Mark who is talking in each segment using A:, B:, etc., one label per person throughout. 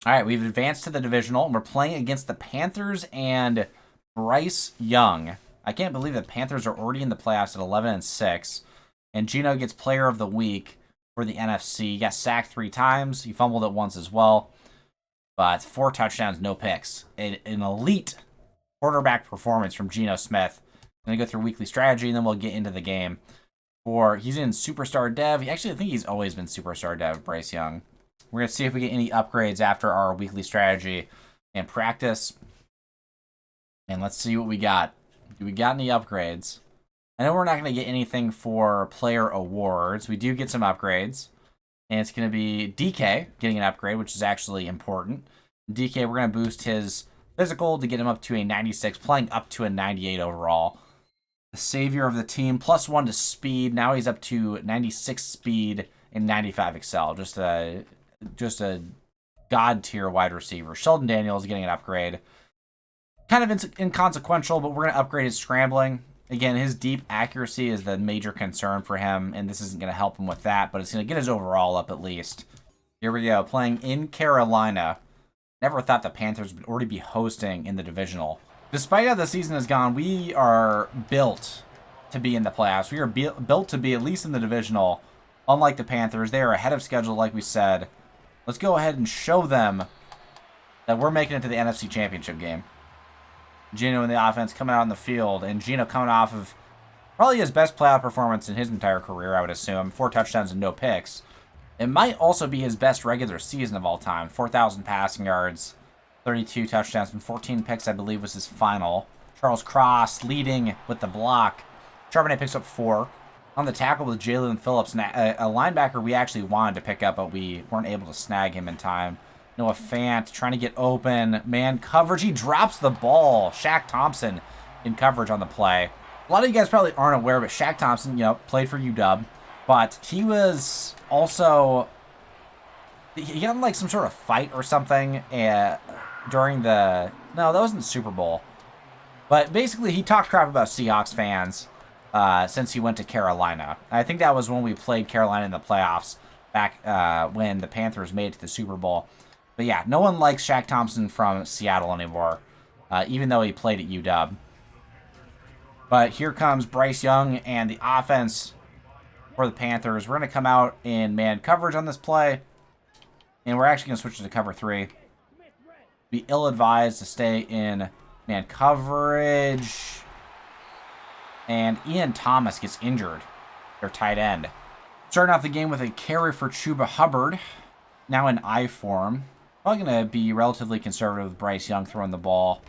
A: All right, we've advanced to the divisional, and we're playing against the Panthers and Bryce Young. I can't believe the Panthers are already in the playoffs at 11-6, and Gino gets Player of the Week for the NFC. He got sacked 3 times. He fumbled it once as well, but 4 touchdowns, no picks. An elite quarterback performance from Geno Smith. I'm going to go through weekly strategy, and then we'll get into the game. He's in Superstar Dev. Actually, I think he's always been Superstar Dev, Bryce Young. We're going to see if we get any upgrades after our weekly strategy and practice. And let's see what we got. Do we got any upgrades? I know we're not going to get anything for player awards. We do get some upgrades. And it's going to be DK getting an upgrade, which is actually important. DK, we're going to boost his physical to get him up to a 96, playing up to a 98 overall. The savior of the team, +1 to speed. Now he's up to 96 speed and 95 excel. Just a god tier wide receiver. Sheldon Daniels getting an upgrade. Kind of inconsequential, but we're going to upgrade his scrambling. Again, his deep accuracy is the major concern for him, and this isn't going to help him with that, but it's going to get his overall up at least. Here we go, playing in Carolina. Never thought the Panthers would already be hosting in the divisional. Despite how the season has gone, we are built to be in the playoffs. We are built to be at least in the divisional. Unlike the Panthers, they are ahead of schedule, like we said. Let's go ahead and show them that we're making it to the NFC Championship game. Gino in the offense coming out on the field, and Gino coming off of probably his best playoff performance in his entire career, I would assume. 4 touchdowns and no picks. It might also be his best regular season of all time. 4,000 passing yards, 32 touchdowns, and 14 picks, I believe, was his final. Charles Cross leading with the block. Charbonnet picks up 4. On the tackle with Jalen Phillips, a linebacker we actually wanted to pick up, but we weren't able to snag him in time. Noah Fant trying to get open. Man coverage. He drops the ball. Shaq Thompson in coverage on the play. A lot of you guys probably aren't aware, but Shaq Thompson, played for UW. But he was also... He got in like some sort of fight or something during the... No, that wasn't the Super Bowl. But basically, he talked crap about Seahawks fans since he went to Carolina. I think that was when we played Carolina in the playoffs back when the Panthers made it to the Super Bowl. But yeah, no one likes Shaq Thompson from Seattle anymore, even though he played at UW. But here comes Bryce Young and the offense for the Panthers. We're going to come out in man coverage on this play, and we're actually going to switch to cover 3. Be ill-advised to stay in man coverage. And Ian Thomas gets injured, their tight end. Starting off the game with a carry for Chuba Hubbard, now in I form. Probably going to be relatively conservative with Bryce Young throwing the ball.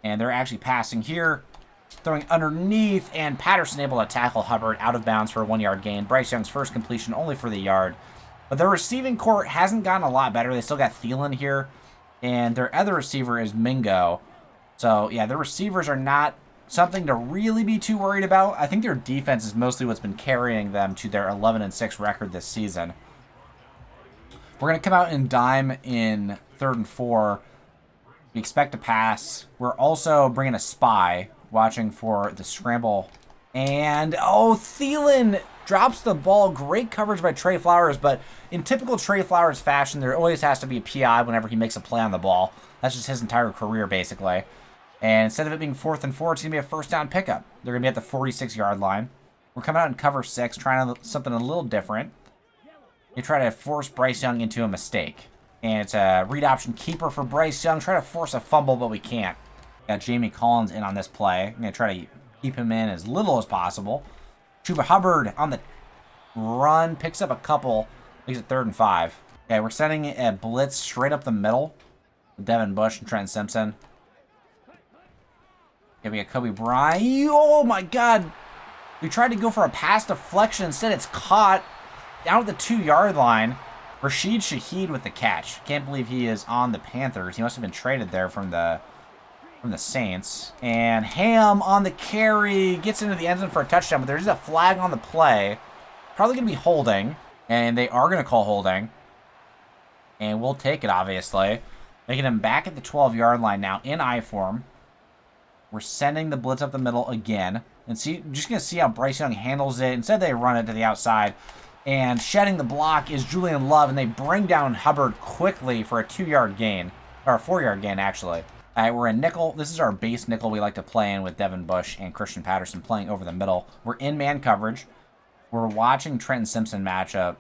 A: And they're actually passing here. Throwing underneath, and Patterson able to tackle Hubbard out of bounds for a 1-yard gain. Bryce Young's first completion only for the yard. But their receiving core hasn't gotten a lot better. They still got Thielen here. And their other receiver is Mingo. So, yeah, their receivers are not something to really be too worried about. I think their defense is mostly what's been carrying them to their 11-6 record this season. We're going to come out and dime in 3rd and 4. We expect to pass. We're also bringing a spy, watching for the scramble. And, Thielen drops the ball. Great coverage by Trey Flowers, but in typical Trey Flowers fashion, there always has to be a PI whenever he makes a play on the ball. That's just his entire career, basically. And instead of it being 4th and 4, it's going to be a first down pickup. They're going to be at the 46-yard line. We're coming out in cover 6, trying something a little different. They try to force Bryce Young into a mistake. And it's a read option keeper for Bryce Young. Try to force a fumble, but we can't. Got Jamie Collins in on this play. I'm going to try to keep him in as little as possible. Chuba Hubbard on the run. Picks up a couple. Makes it 3rd and 5. Okay, we're sending a blitz straight up the middle. Devin Bush and Trent Simpson. Okay, we got Kobe Bryant. Oh, my God. We tried to go for a pass deflection. Instead, it's caught down at the 2-yard line. Rashid Shaheed with the catch. Can't believe he is on the Panthers. He must have been traded there from the Saints. And Ham on the carry. Gets into the end zone for a touchdown, but there's a flag on the play. Probably going to be holding. And they are going to call holding. And we'll take it, obviously. Making him back at the 12-yard line now in I form. We're sending the blitz up the middle again. And just going to see how Bryce Young handles it. Instead, they run it to the outside. And shedding the block is Julian Love, and they bring down Hubbard quickly for a 2-yard gain. Or a 4-yard gain, actually. All right, we're in nickel. This is our base nickel we like to play in with Devin Bush and Christian Patterson playing over the middle. We're in man coverage. We're watching Trenton Simpson matchup,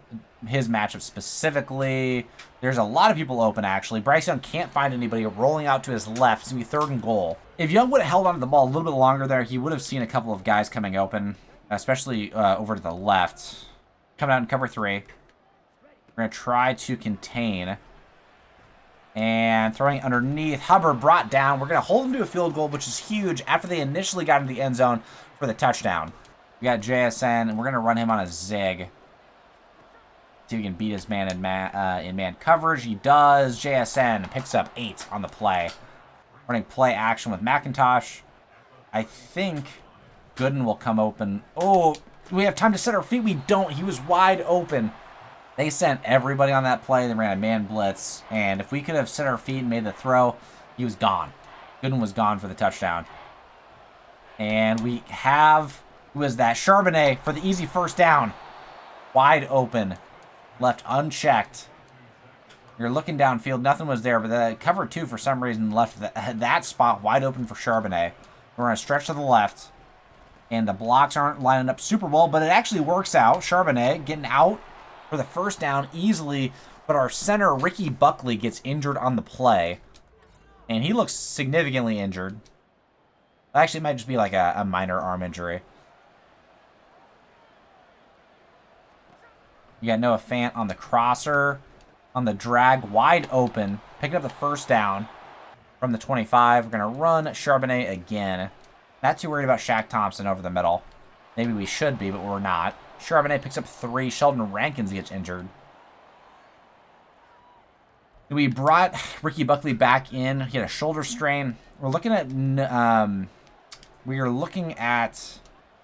A: his matchup specifically. There's a lot of people open, actually. Bryce Young can't find anybody rolling out to his left. It's going to be 3rd and goal. If Young would have held onto the ball a little bit longer there, he would have seen a couple of guys coming open, especially over to the left. Coming out in cover 3. We're going to try to contain. And throwing underneath. Hubbard brought down. We're going to hold him to a field goal, which is huge after they initially got into the end zone for the touchdown. We got JSN, and we're going to run him on a zig. See if we can beat his man in man coverage. He does. JSN picks up 8 on the play. Running play action with McIntosh. I think Gooden will come open. Oh, do we have time to set our feet? We don't. He was wide open. They sent everybody on that play. They ran a man blitz. And if we could have set our feet and made the throw, he was gone. Gooden was gone for the touchdown. And we have... Who is that? Charbonnet for the easy first down. Wide open. Left unchecked. You're looking downfield. Nothing was there, but the cover 2 for some reason left that spot wide open for Charbonnet. We're going to stretch to the left. And the blocks aren't lining up super well, but it actually works out. Charbonnet getting out for the first down easily, but our center, Ricky Buckley, gets injured on the play. And he looks significantly injured. Actually, it might just be like a minor arm injury. You got Noah Fant on the crosser, on the drag, wide open, picking up the first down from the 25. We're going to run Charbonnet again. Not too worried about Shaq Thompson over the middle. Maybe we should be, but we're not. Charbonnet picks up 3. Sheldon Rankins gets injured. We brought Ricky Buckley back in. He had a shoulder strain. We're looking at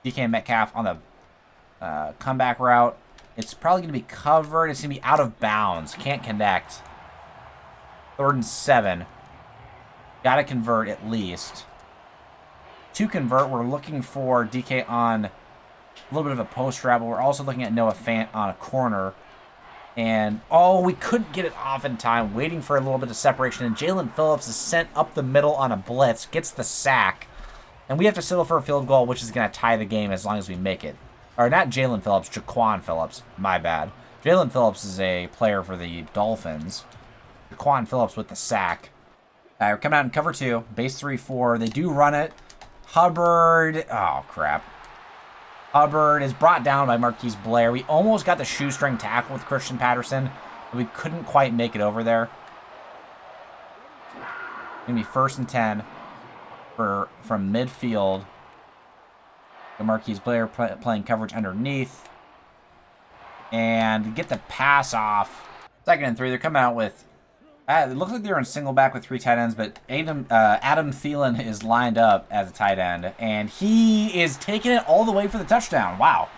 A: DK Metcalf on the comeback route. It's probably going to be covered. It's going to be out of bounds. Can't connect. 3rd and 7. Got to convert at least. To convert, we're looking for DK on a little bit of a post route, but we're also looking at Noah Fant on a corner. And, oh, we couldn't get it off in time. Waiting for a little bit of separation. And Jalen Phillips is sent up the middle on a blitz. Gets the sack. And we have to settle for a field goal, which is going to tie the game as long as we make it. Or not Jalen Phillips, Jaquan Phillips. My bad. Jalen Phillips is a player for the Dolphins. Jaquan Phillips with the sack. We're coming out in cover 2. Base 3-4. They do run it. Hubbard. Oh, crap. Hubbard is brought down by Marquise Blair. We almost got the shoestring tackle with Christian Patterson, but we couldn't quite make it over there. Going to be 1st and 10 from midfield. Marquise Blair playing coverage underneath. And get the pass off. 2nd and 3. They're coming out with... it looks like they're in single back with 3 tight ends, but Adam Thielen is lined up as a tight end. And he is taking it all the way for the touchdown. Wow.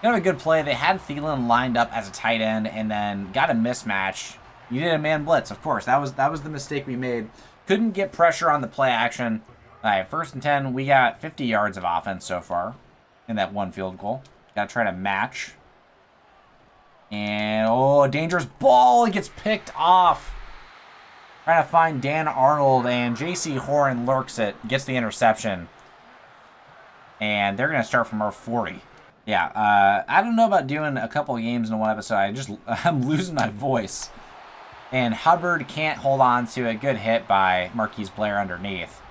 A: Kind of a good play. They had Thielen lined up as a tight end and then got a mismatch. You did a man blitz, of course. That was the mistake we made. Couldn't get pressure on the play action. All right, 1st and 10. We got 50 yards of offense so far in that 1 field goal. Got to try to match. And, oh, a dangerous ball. It gets picked off. Trying to find Dan Arnold, and J.C. Horn lurks it. Gets the interception. And they're going to start from our 40. Yeah, I don't know about doing a couple of games in one episode. I'm losing my voice. And Hubbard can't hold on to a good hit by Marquise Blair underneath.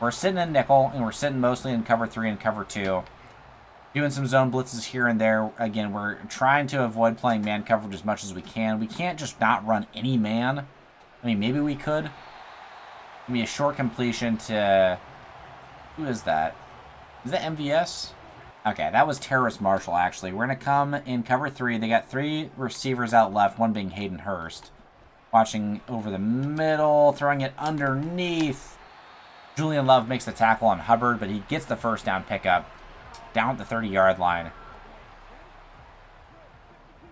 A: We're sitting in nickel, and we're sitting mostly in cover 3 and cover 2. Doing some zone blitzes here and there. Again, we're trying to avoid playing man coverage as much as we can. We can't just not run any man. I mean, maybe we could. Maybe a short completion to... Who is that? Is that MVS? Okay, that was Terrace Marshall, actually. We're going to come in cover 3. They got 3 receivers out left, one being Hayden Hurst. Watching over the middle, throwing it underneath. Julian Love makes the tackle on Hubbard, but he gets the first down pickup down at the 30-yard line.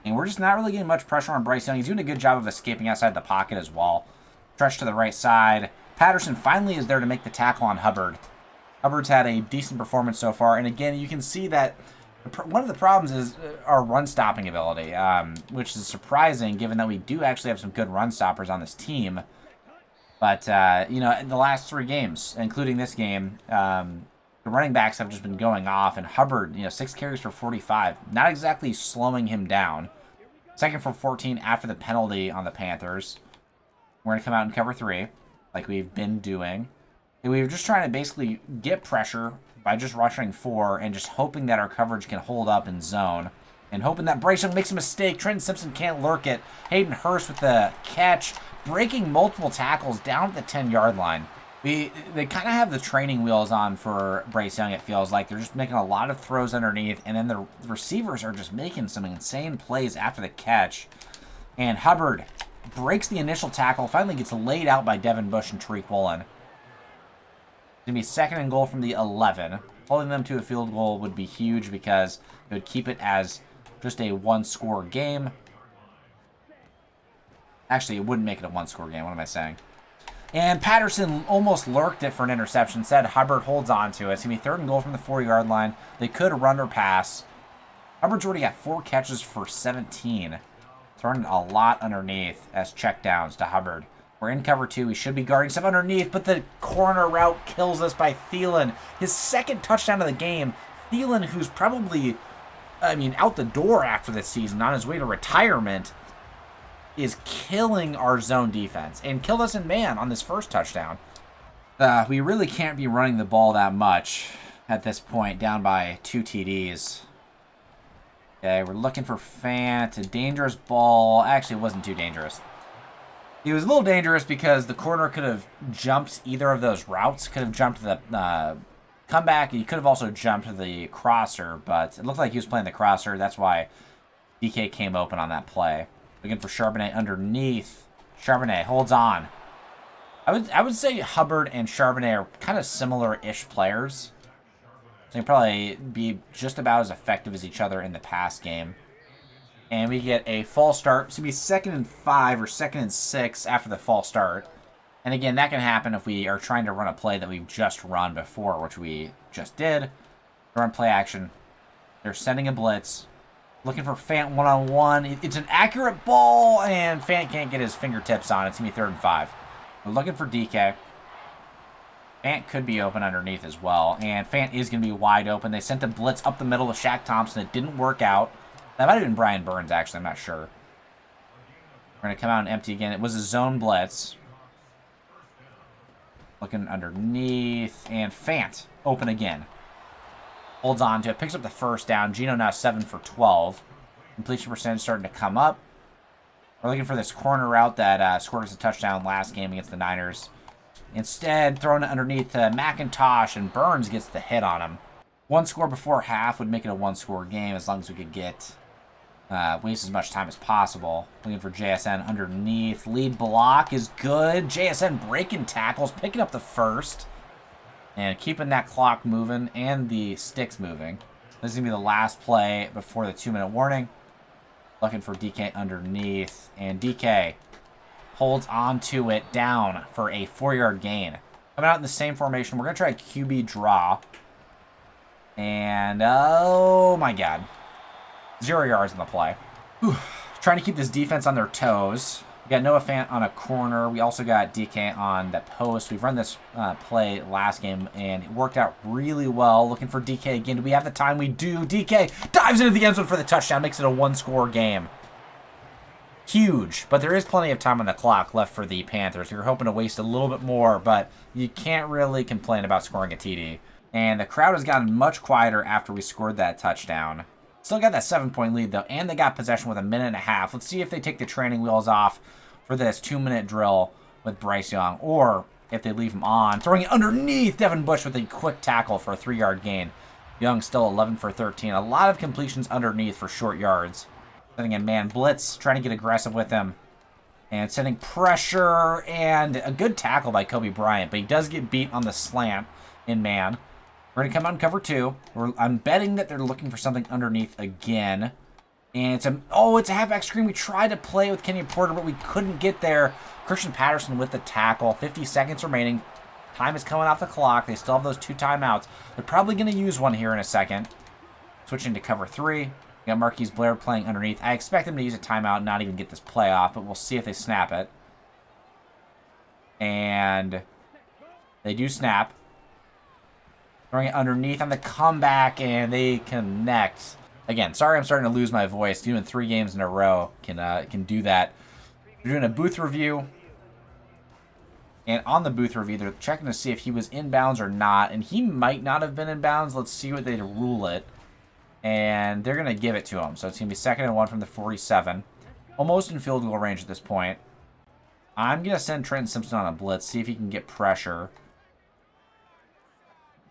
A: And we're just not really getting much pressure on Bryce Young. He's doing a good job of escaping outside the pocket as well. Stretch to the right side. Patterson finally is there to make the tackle on Hubbard. Hubbard's had a decent performance so far. And again, you can see that One of the problems is our run-stopping ability, which is surprising given that we do actually have some good run-stoppers on this team. But, you know, in the last 3 games, including this game, the running backs have just been going off. And Hubbard, you know, 6 carries for 45. Not exactly slowing him down. 2nd for 14 after the penalty on the Panthers. We're going to come out and cover 3, like we've been doing. And we were just trying to basically get pressure by just rushing 4 and just hoping that our coverage can hold up in zone. And hoping that Bryce Young makes a mistake. Trenton Simpson can't lurk it. Hayden Hurst with the catch, breaking multiple tackles down at the 10-yard line. They kind of have the training wheels on for Bryce Young, it feels like. They're just making a lot of throws underneath, and then the receivers are just making some insane plays after the catch. And Hubbard breaks the initial tackle, finally gets laid out by Devin Bush and Tariq Woolen. It's going to be 2nd and goal from the 11. Holding them to a field goal would be huge because it would keep it as just a 1-score game. Actually, it wouldn't make it a 1-score game. What am I saying? And Patterson almost lurked it for an interception. Said Hubbard holds on to it. It's going to be 3rd and goal from the 4-yard line. They could run or pass. Hubbard's already got 4 catches for 17. Throwing a lot underneath as checkdowns to Hubbard. We're in cover 2. We should be guarding stuff underneath, but the corner route kills us by Thielen. His 2nd touchdown of the game. Thielen, who's probably, out the door after this season, on his way to retirement, is killing our zone defense and killed us in man on this first touchdown. We really can't be running the ball that much at this point, down by 2 TDs. Okay, we're looking for Fant. A dangerous ball. Actually, it wasn't too dangerous. It was a little dangerous because the corner could have jumped either of those routes. Could have jumped the comeback. He could have also jumped the crosser, but it looked like he was playing the crosser. That's why DK came open on that play. Looking for Charbonnet underneath. Charbonnet holds on. I would say Hubbard and Charbonnet are kind of similar-ish players. They can probably be just about as effective as each other in the pass game. And we get a false start. It's going to be 2nd and 5 or 2nd and 6 after the false start. And again, that can happen if we are trying to run a play that we've just run before, which we just did. Run play action. They're sending a blitz. Looking for Fant one-on-one. It's an accurate ball, and Fant can't get his fingertips on it. It's going to be 3rd and 5. We're looking for DK. Fant could be open underneath as well, and Fant is going to be wide open. They sent a blitz up the middle with Shaq Thompson. It didn't work out. That might have been Brian Burns, actually. I'm not sure. We're going to come out and empty again. It was a zone blitz. Looking underneath, and Fant open again. Holds on to it, picks up the 1st down. Gino now 7 for 12. Completion percentage starting to come up. We're looking for this corner route that scored us a touchdown last game against the Niners. Instead, throwing it underneath to McIntosh, and Burns gets the hit on him. 1 score before half would make it a 1-score game as long as we could get waste as much time as possible. Looking for JSN underneath. Lead block is good. JSN breaking tackles, picking up the 1st. And keeping that clock moving and the sticks moving. This is going to be the last play before the 2-minute warning. Looking for DK underneath. And DK holds on to it down for a 4-yard gain. Coming out in the same formation. We're going to try a QB draw. And, oh my God. 0 yards in the play. Whew. Trying to keep this defense on their toes. We got Noah Fant on a corner. We also got DK on the post. We've run this play last game, and it worked out really well. Looking for DK again. Do we have the time? We do. DK dives into the end zone for the touchdown. Makes it a 1-score game. Huge. But there is plenty of time on the clock left for the Panthers. We were hoping to waste a little bit more, but you can't really complain about scoring a TD. And the crowd has gotten much quieter after we scored that touchdown. Still got that 7-point lead, though, and they got possession with 1.5 minutes. Let's see if they take the training wheels off for this 2-minute drill with Bryce Young, or if they leave him on. Throwing it underneath Devin Bush with a quick tackle for a 3-yard gain. Young still 11 for 13. A lot of completions underneath for short yards. Sending a man blitz, trying to get aggressive with him. And sending pressure, and a good tackle by Kobe Bryant, but he does get beat on the slant in man. We're going to come out and cover 2. I'm betting that they're looking for something underneath again. And it's a halfback screen. We tried to play with Kenyon Porter, but we couldn't get there. Christian Patterson with the tackle. 50 seconds remaining. Time is coming off the clock. They still have those 2 timeouts. They're probably going to use one here in a second. Switching to cover 3. We got Marquise Blair playing underneath. I expect them to use a timeout and not even get this play off, but we'll see if they snap it. And they do snap. Throwing it underneath on the comeback, and they connect. Again, sorry I'm starting to lose my voice. Doing 3 games in a row can do that. We're doing a booth review. And on the booth review, they're checking to see if he was in bounds or not. And he might not have been in bounds. Let's see what they rule it. And they're going to give it to him. So it's going to be 2nd and 1 from the 47. Almost in field goal range at this point. I'm going to send Trenton Simpson on a blitz. See if he can get pressure.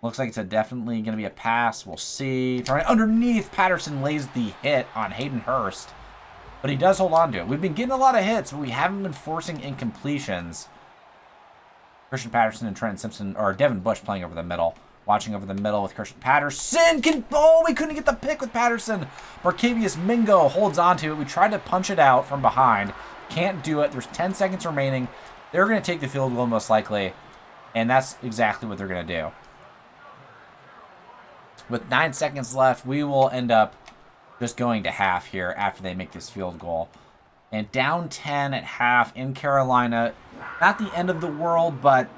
A: Looks like it's definitely going to be a pass. We'll see. Throwing underneath. Patterson lays the hit on Hayden Hurst. But he does hold on to it. We've been getting a lot of hits, but we haven't been forcing incompletions. Christian Patterson and Trenton Simpson, or Devin Bush playing over the middle. Watching over the middle with Christian Patterson. We couldn't get the pick with Patterson. Barkevius Mingo holds on to it. We tried to punch it out from behind. Can't do it. There's 10 seconds remaining. They're going to take the field goal most likely. And that's exactly what they're going to do. With 9 seconds left, we will end up just going to half here after they make this field goal. And down 10 at half in Carolina. Not the end of the world, but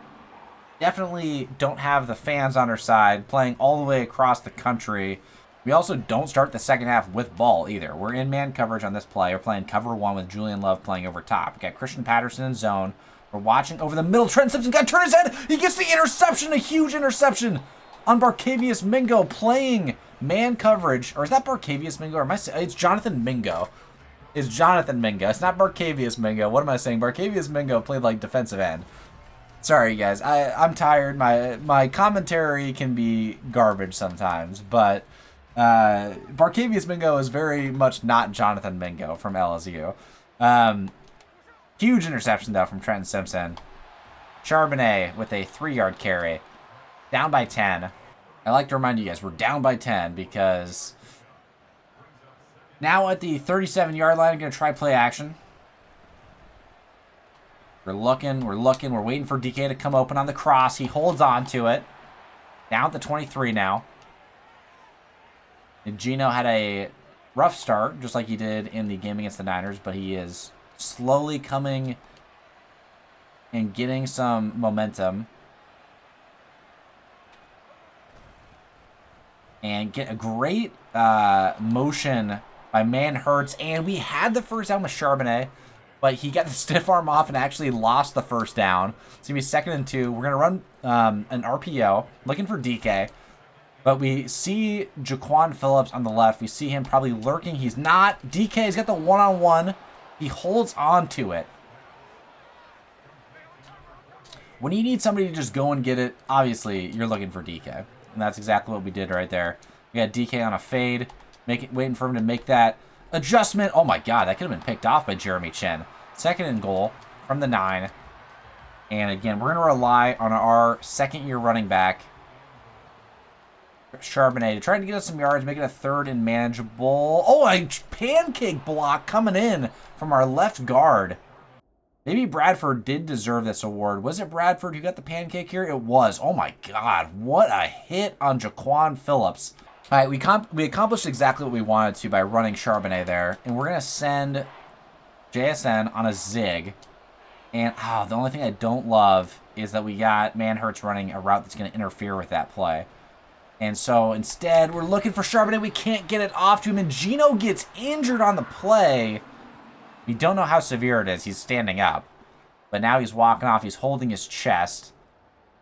A: definitely don't have the fans on our side. Playing all the way across the country. We also don't start the second half with ball either. We're in man coverage on this play. We're playing cover 1 with Julian Love playing over top. We got Christian Patterson in zone. We're watching over the middle. Trenton Simpson got to turn his head. He gets the interception, a huge interception on Barkevius Mingo playing man coverage. Or is that Barkevius Mingo? Or am I saying it's Jonathan Mingo? It's Jonathan Mingo. It's not Barkevius Mingo. What am I saying? Barkevius Mingo played like defensive end. Sorry, guys. I'm tired. My commentary can be garbage sometimes, but Barkevius Mingo is very much not Jonathan Mingo from LSU. Huge interception, though, from Trenton Simpson. Charbonnet with a 3-yard carry. Down by 10. I like to remind you guys, we're down by 10 because now at the 37-yard line, I'm going to try play action. We're looking, we're waiting for DK to come open on the cross. He holds on to it. Down at the 23 now. And Gino had a rough start, just like he did in the game against the Niners, but he is slowly coming and getting some momentum. And get a great motion by Hurts. And we had the first down with Charbonnet, but he got the stiff arm off and actually lost the first down. It's going to be 2nd and 2. We're going to run an RPO, looking for DK. But we see Jaquan Phillips on the left. We see him probably lurking. He's not. DK's got the one-on-one. He holds on to it. When you need somebody to just go and get it, obviously, you're looking for DK. And that's exactly what we did right there. We got DK on a fade, waiting for him to make that adjustment. Oh my God, that could have been picked off by Jeremy Chin. 2nd and goal from the 9. And again, we're going to rely on our second-year running back, Charbonnet, to try to get us some yards, make it a 3rd and manageable. Oh, a pancake block coming in from our left guard. Maybe Bradford did deserve this award. Was it Bradford who got the pancake here? It was. Oh my God, what a hit on Jaquan Phillips. All right, we accomplished exactly what we wanted to by running Charbonnet there. And we're going to send JSN on a zig. And the only thing I don't love is that we got Hurts running a route that's going to interfere with that play. And so instead, we're looking for Charbonnet. We can't get it off to him. And Gino gets injured on the play. We don't know how severe it is. He's standing up. But now he's walking off. He's holding his chest.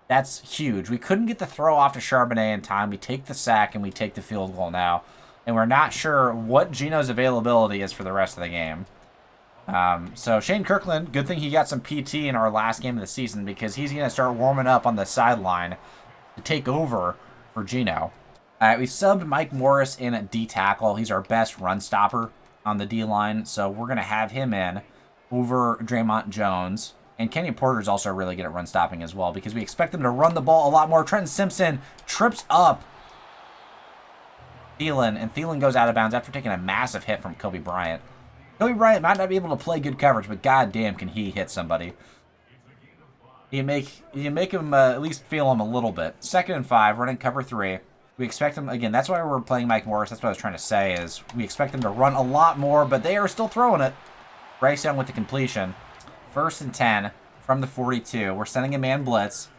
A: That's huge. We couldn't get the throw off to Charbonnet in time. We take the sack and we take the field goal now. And we're not sure what Gino's availability is for the rest of the game. So Shane Kirkland, good thing he got some PT in our last game of the season because he's going to start warming up on the sideline to take over for Gino. All right, we subbed Mike Morris in at D-tackle. He's our best run stopper on the D-line, so we're going to have him in over Draymond Jones. And Kenny Porter's also really good at run stopping as well because we expect them to run the ball a lot more. Trenton Simpson trips up Thielen, and Thielen goes out of bounds after taking a massive hit from Kobe Bryant. Kobe Bryant might not be able to play good coverage, but goddamn can he hit somebody. You make him at least feel him a little bit. 2nd and 5, running cover 3. We expect them, again, that's why we're playing Mike Morris. That's what I was trying to say, is we expect them to run a lot more, but they are still throwing it. Bryce Young with the completion. 1st and 10 from the 42. We're sending a man blitz.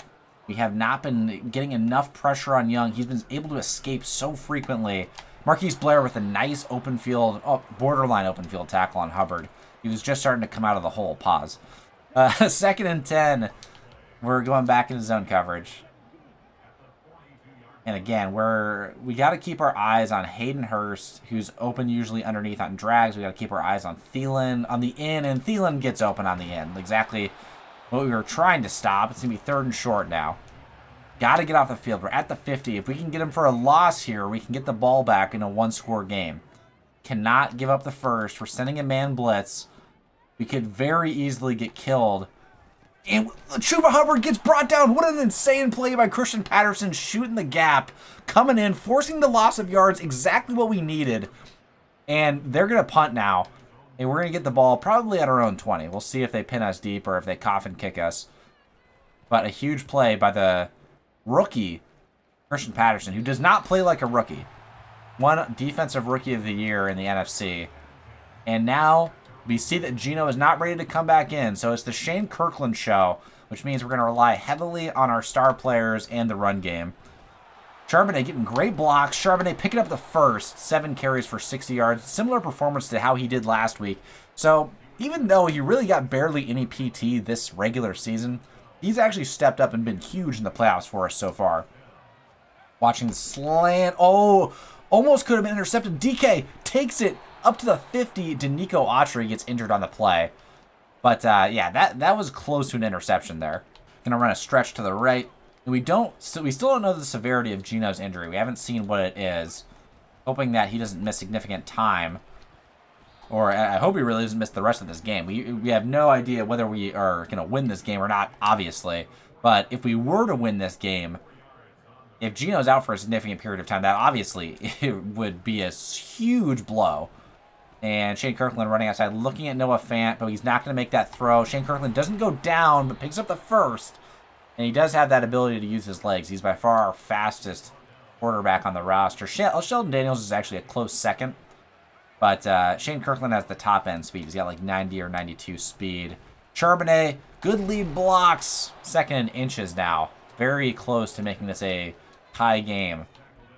A: We have not been getting enough pressure on Young. He's been able to escape so frequently. Marquise Blair with a nice open field, borderline open field tackle on Hubbard. He was just starting to come out of the hole. Pause. 2nd and 10. We're going back into zone coverage. And again, we got to keep our eyes on Hayden Hurst, who's open usually underneath on drags. We got to keep our eyes on Thielen on the in, and Thielen gets open on the in. Exactly what we were trying to stop. It's going to be 3rd and short now. Got to get off the field. We're at the 50. If we can get him for a loss here, we can get the ball back in a one-score game. Cannot give up the first. We're sending a man blitz. We could very easily get killed. And Chuba Hubbard gets brought down. What an insane play by Christian Patterson, shooting the gap, coming in, forcing the loss of yards, exactly what we needed. And they're going to punt now. And we're going to get the ball probably at our own 20. We'll see if they pin us deep or if they coffin kick us. But a huge play by the rookie, Christian Patterson, who does not play like a rookie. One defensive rookie of the year in the NFC. And now we see that Geno is not ready to come back in, so it's the Shane Kirkland show, which means we're going to rely heavily on our star players and the run game. Charbonnet getting great blocks. Charbonnet picking up the first. 7 carries for 60 yards. Similar performance to how he did last week. So even though he really got barely any PT this regular season, he's actually stepped up and been huge in the playoffs for us so far. Watching the slant. Oh, almost could have been intercepted. DK takes it up to the 50. Danico Autry gets injured on the play. But, yeah, that was close to an interception there. Going to run a stretch to the right. And we still don't know the severity of Geno's injury. We haven't seen what it is. Hoping that he doesn't miss significant time. Or I hope he really doesn't miss the rest of this game. We have no idea whether we are going to win this game or not, obviously. But if we were to win this game, if Geno's out for a significant period of time, that obviously it would be a huge blow. And Shane Kirkland running outside, looking at Noah Fant, but he's not going to make that throw. Shane Kirkland doesn't go down, but picks up the first. And he does have that ability to use his legs. He's by far our fastest quarterback on the roster. Sheldon Daniels is actually a close second. But Shane Kirkland has the top end speed. He's got like 90 or 92 speed. Charbonnet, good lead blocks. 2nd in inches now. Very close to making this a tie game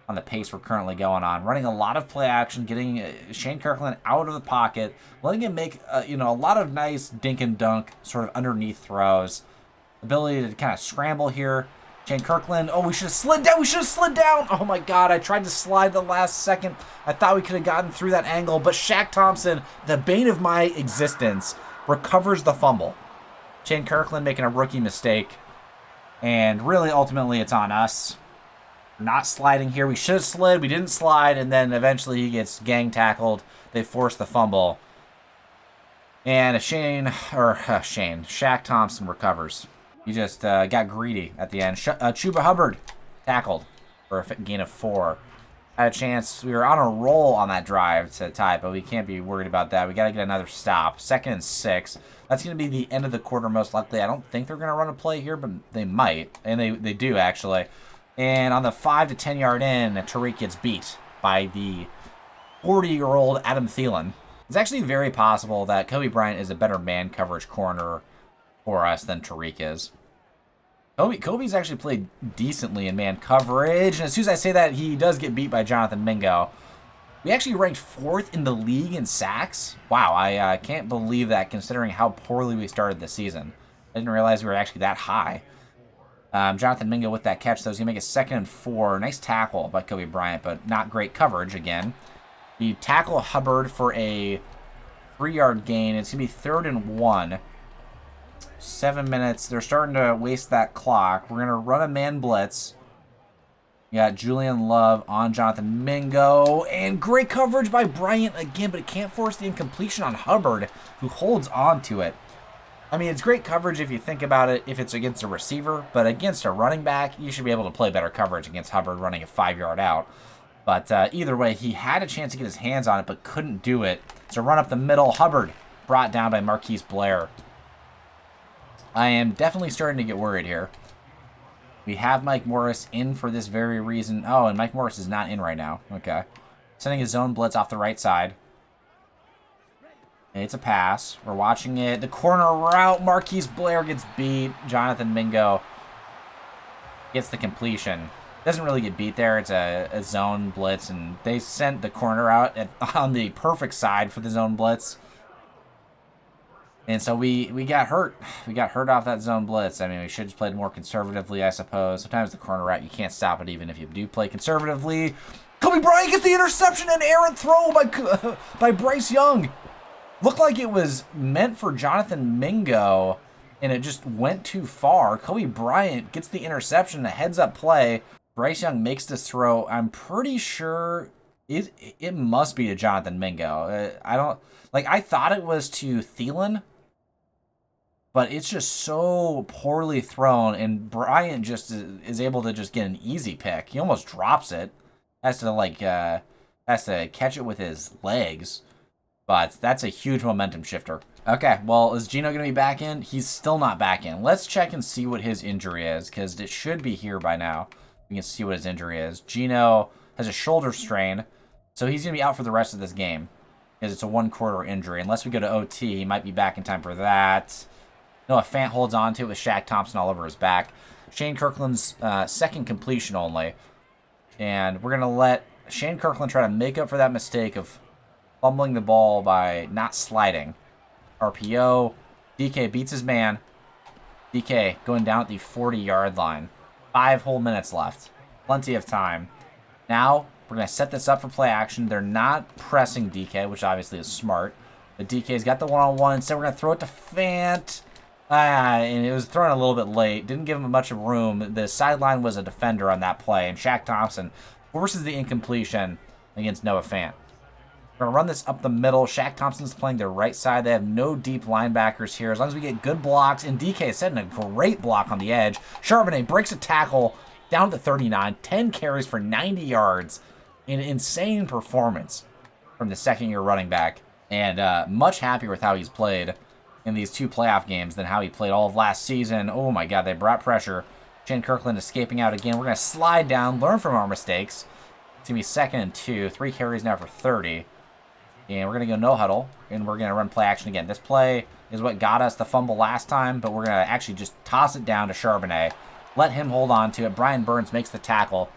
A: on the pace we're currently going on. Running a lot of play action, getting Shane Kirkland out of the pocket, letting him make a lot of nice dink and dunk sort of underneath throws. Ability to kind of scramble here. Shane Kirkland. Oh, we should have slid down. We should have slid down. Oh, my God. I tried to slide the last second. I thought we could have gotten through that angle. But Shaq Thompson, the bane of my existence, recovers the fumble. Shane Kirkland making a rookie mistake. And really, ultimately, it's on us. We're not sliding here. We should have slid. We didn't slide. And then eventually he gets gang tackled. They force the fumble. And Shaq Thompson recovers. He just got greedy at the end. Chuba Hubbard tackled for a gain of 4. Had a chance. We were on a roll on that drive to tie, but we can't be worried about that. We got to get another stop. 2nd and 6. That's going to be the end of the quarter most likely. I don't think they're going to run a play here, but they might. And they do, actually. And on the 5 to 10 yard in, Tariq gets beat by the 40-year-old Adam Thielen. It's actually very possible that Kobe Bryant is a better man coverage corner for us than Tariq is. Kobe's actually played decently in man coverage, and as soon as I say that, he does get beat by Jonathan Mingo. We actually ranked 4th in the league in sacks. Wow, I can't believe that considering how poorly we started this season. I didn't realize we were actually that high. Jonathan Mingo with that catch, though, is going to make a 2nd and 4. Nice tackle by Kobe Bryant, but not great coverage again. You tackle Hubbard for a 3-yard gain. It's going to be 3rd and 1. 7 minutes. They're starting to waste that clock. We're going to run a man blitz. You got Julian Love on Jonathan Mingo. And great coverage by Bryant again, but it can't force the incompletion on Hubbard, who holds on to it. I mean, it's great coverage if you think about it, if it's against a receiver, but against a running back, you should be able to play better coverage against Hubbard running a 5-yard out. But either way, he had a chance to get his hands on it, but couldn't do it. So run up the middle. Hubbard brought down by Marquise Blair. I am definitely starting to get worried here. We have Mike Morris in for this very reason. Oh, and Mike Morris is not in right now. Okay. Sending his zone blitz off the right side. It's a pass. We're watching it. The corner route. Marquise Blair gets beat. Jonathan Mingo gets the completion. Doesn't really get beat there. It's a zone blitz, and they sent the corner out on the perfect side for the zone blitz. And so we got hurt. We got hurt off that zone blitz. I mean, we should have played more conservatively, I suppose. Sometimes the corner route, you can't stop it even if you do play conservatively. Kobe Bryant gets the interception and errant throw by Bryce Young. Looked like it was meant for Jonathan Mingo, and it just went too far. Kobe Bryant gets the interception, a heads-up play. Bryce Young makes this throw. I'm pretty sure it must be to Jonathan Mingo. I thought it was to Thielen, but it's just so poorly thrown, and Bryant just is able to just get an easy pick. He almost drops it. Has to catch it with his legs. But that's a huge momentum shifter. Okay, well, is Gino going to be back in? He's still not back in. Let's check and see what his injury is, because it should be here by now. We can see what his injury is. Gino has a shoulder strain, so he's going to be out for the rest of this game, because it's a one-quarter injury. Unless we go to OT, he might be back in time for that. Noah Fant holds on to it with Shaq Thompson all over his back. Shane Kirkland's second completion only. And we're going to let Shane Kirkland try to make up for that mistake of fumbling the ball by not sliding. RPO. DK beats his man. DK going down at the 40-yard line. 5 whole minutes left. Plenty of time. Now, we're going to set this up for play action. They're not pressing DK, which obviously is smart. But DK's got the one-on-one, so we're going to throw it to Fant. And it was thrown a little bit late. Didn't give him much of room. The sideline was a defender on that play, and Shaq Thompson forces the incompletion against Noah Fant. We're going to run this up the middle. Shaq Thompson's playing their right side. They have no deep linebackers here. As long as we get good blocks, and DK is setting a great block on the edge. Charbonnet breaks a tackle down to 39. 10 carries for 90 yards. An insane performance from the second-year running back. And much happier with how he's played in these 2 playoff games than how he played all of last season. Oh my God, they brought pressure. Shane Kirkland escaping out again. We're going to slide down, learn from our mistakes. It's going to be 2nd and 2. 3 carries now for 30. And we're going to go no huddle, and we're going to run play action again. This play is what got us the fumble last time, but we're going to actually just toss it down to Charbonnet. Let him hold on to it. Brian Burns makes the tackle.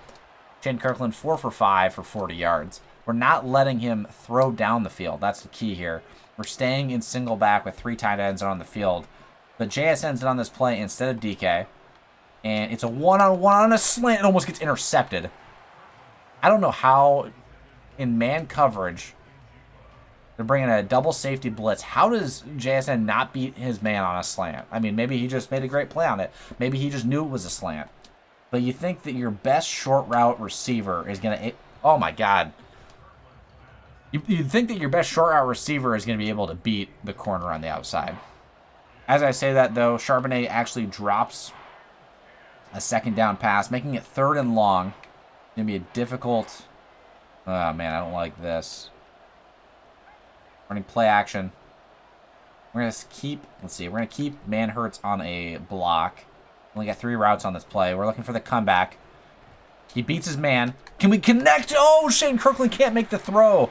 A: Shane Kirkland 4 for 5 for 40 yards. We're not letting him throw down the field. That's the key here. We're staying in single back with 3 tight ends on the field. But JSN's on this play instead of DK. And it's a one-on-one on a slant. It almost gets intercepted. I don't know how, in man coverage, they're bringing a double safety blitz. How does JSN not beat his man on a slant? I mean, maybe he just made a great play on it. Maybe he just knew it was a slant. But you think that your best short route receiver is going to... Oh, my God. You'd think that your best short route receiver is going to be able to beat the corner on the outside. As I say that, though, Charbonnet actually drops a second down pass, making it 3rd and long. It's going to be a difficult... Oh, man, I don't like this. Running play action. We're going to keep... Let's see. We're going to keep Manhurts on a block. Only got 3 routes on this play. We're looking for the comeback. He beats his man. Can we connect? Oh, Shane Kirkland can't make the throw.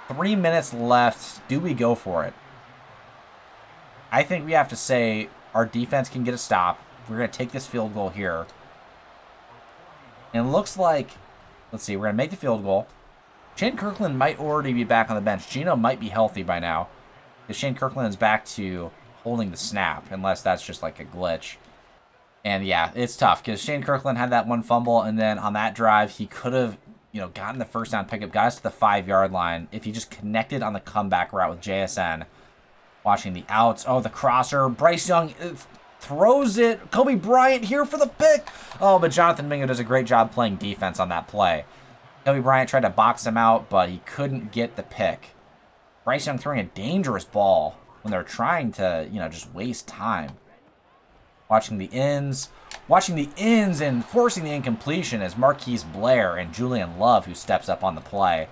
A: 3 minutes left. Do we go for it? I think we have to say our defense can get a stop. We're going to take this field goal here. And it looks like... Let's see. We're going to make the field goal. Shane Kirkland might already be back on the bench. Gino might be healthy by now. Because Shane Kirkland is back to holding the snap. Unless that's just like a glitch. And yeah, it's tough. Because Shane Kirkland had that one fumble. And then on that drive, he could have... gotten the first down pickup, got us to the 5-yard line. If he just connected on the comeback route with JSN. Watching the outs. Oh, the crosser. Bryce Young throws it. Kobe Bryant here for the pick. Oh, but Jonathan Mingo does a great job playing defense on that play. Kobe Bryant tried to box him out, but he couldn't get the pick. Bryce Young throwing a dangerous ball when they're trying to, just waste time. Watching the ends and forcing the incompletion is Marquise Blair and Julian Love, who steps up on the play.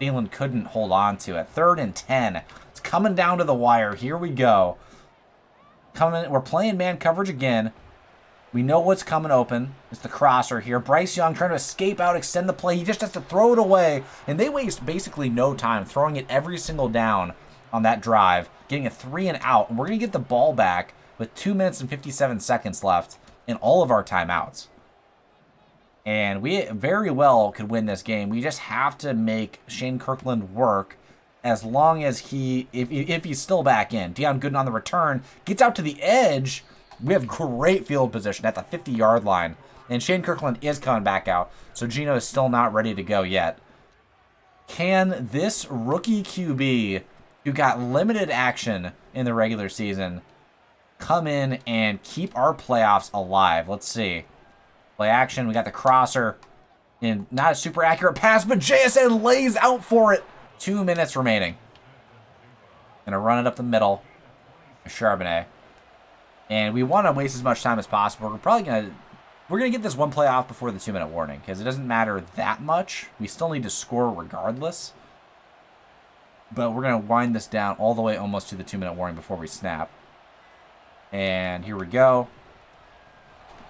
A: Thielen couldn't hold on to it. 3rd and 10. It's coming down to the wire. Here we go. We're playing man coverage again. We know what's coming open. It's the crosser here. Bryce Young trying to escape out, extend the play. He just has to throw it away. And they waste basically no time throwing it every single down on that drive, getting a 3 and out. And we're going to get the ball back with 2 minutes and 57 seconds left in all of our timeouts. And we very well could win this game. We just have to make Shane Kirkland work as long as if he's still back in. Deion Gooden on the return, gets out to the edge. We have great field position at the 50-yard line. And Shane Kirkland is coming back out. So Geno is still not ready to go yet. Can this rookie QB, who got limited action in the regular season, come in and keep our playoffs alive? Let's see. Play action. We got the crosser. And not a super accurate pass, but JSN lays out for it. 2 minutes remaining. Gonna run it up the middle. Charbonnet. And we want to waste as much time as possible. We're gonna get this one play off before the 2-minute warning, because it doesn't matter that much. We still need to score regardless. But we're gonna wind this down all the way almost to the 2-minute warning before we snap. And here we go.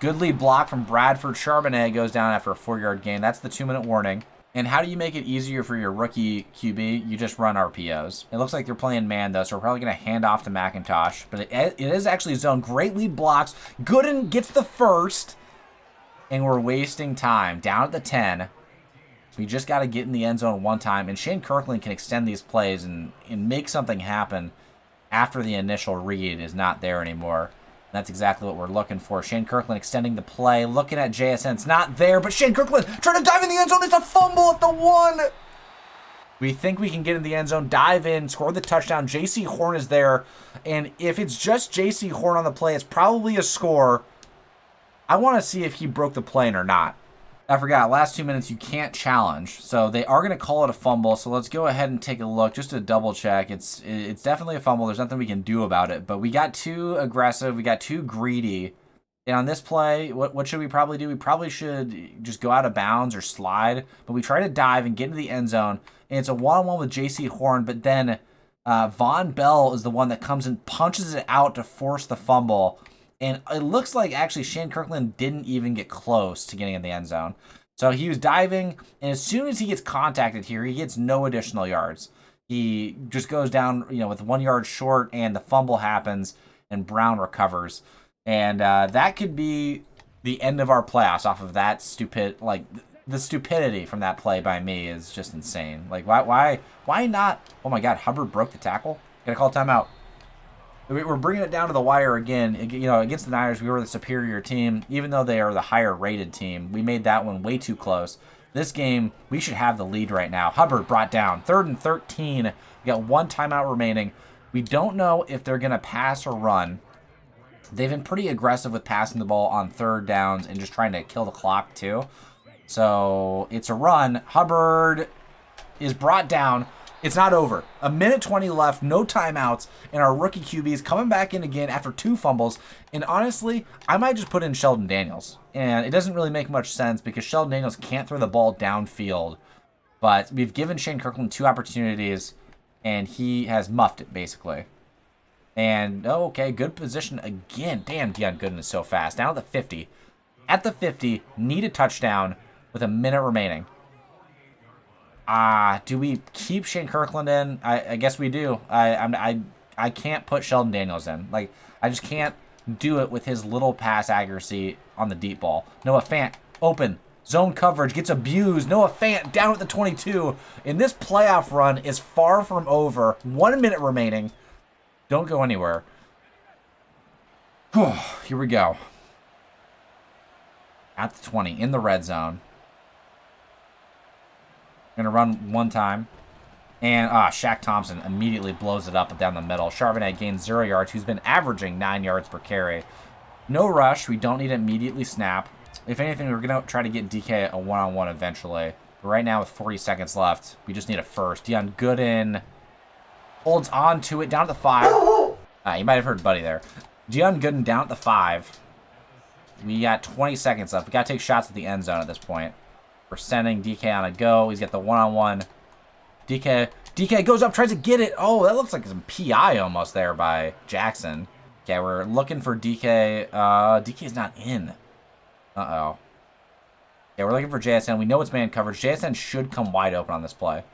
A: Good lead block from Bradford. Charbonnet goes down after a 4-yard gain. That's the 2-minute warning. And how do you make it easier for your rookie QB? You just run RPOs. It looks like they're playing man, though, so we're probably going to hand off to McIntosh. But it is actually zone. Great lead blocks. Gooden gets the first. And we're wasting time. Down at the 10. We just got to get in the end zone one time. And Shane Kirkland can extend these plays and make something happen after the initial read is not there anymore. That's exactly what we're looking for. Shane Kirkland extending the play. Looking at JSN. It's not there, but Shane Kirkland trying to dive in the end zone. It's a fumble at the 1. We think we can get in the end zone, dive in, score the touchdown. J.C. Horn is there. And if it's just J.C. Horn on the play, it's probably a score. I want to see if he broke the plane or not. I forgot, last 2 minutes you can't challenge. So they are going to call it a fumble. So let's go ahead and take a look just to double check. It's definitely a fumble. There's nothing we can do about it. But we got too aggressive. We got too greedy. And on this play, what should we probably do? We probably should just go out of bounds or slide. But we try to dive and get into the end zone. And it's a one-on-one with J.C. Horn. But then Von Bell is the one that comes and punches it out to force the fumble. And it looks like actually Shane Kirkland didn't even get close to getting in the end zone. So he was diving, and as soon as he gets contacted here, he gets no additional yards. He just goes down, with 1 yard short, and the fumble happens, and Brown recovers. And that could be the end of our playoffs off of that the stupidity from that play by me is just insane. Like, why not? Oh my God, Hubbard broke the tackle. Gotta call timeout. We're bringing it down to the wire again. Against the Niners, we were the superior team. Even though they are the higher-rated team, we made that one way too close. This game, we should have the lead right now. Hubbard brought down. 3rd and 13. We got 1 timeout remaining. We don't know if they're going to pass or run. They've been pretty aggressive with passing the ball on 3rd downs and just trying to kill the clock, too. So, it's a run. Hubbard is brought down. It's not over. 1:20 left, no timeouts, and our rookie QB is coming back in again after 2 fumbles. And honestly, I might just put in Sheldon Daniels. And it doesn't really make much sense because Sheldon Daniels can't throw the ball downfield. But we've given Shane Kirkland 2 opportunities, and he has muffed it, basically. And, okay, good position again. Damn, Deion Gooden is so fast. Down at the 50. At the 50, need a touchdown with 1 minute remaining. Do we keep Shane Kirkland in? I guess we do. I can't put Sheldon Daniels in. Like, I just can't do it with his little pass accuracy on the deep ball. Noah Fant, open. Zone coverage, gets abused. Noah Fant down at the 22. And this playoff run is far from over. 1 minute remaining. Don't go anywhere. Here we go. At the 20, in the red zone. Going to run one time. And Shaq Thompson immediately blows it up down the middle. Charbonnet gains 0 yards, who's been averaging 9 yards per carry. No rush. We don't need to immediately snap. If anything, we're going to try to get DK a one-on-one eventually. But right now, with 40 seconds left, we just need a first. Deion Gooden holds on to it down at the 5. You might have heard Buddy there. Deion Gooden down at the 5. We got 20 seconds left. We got to take shots at the end zone at this point. We're sending DK on a go. He's got the one-on-one. DK goes up, tries to get it. Oh, that looks like some PI almost there by Jackson. Okay, we're looking for DK. DK's not in. Uh-oh. Yeah, we're looking for JSN. We know it's man coverage. JSN should come wide open on this play.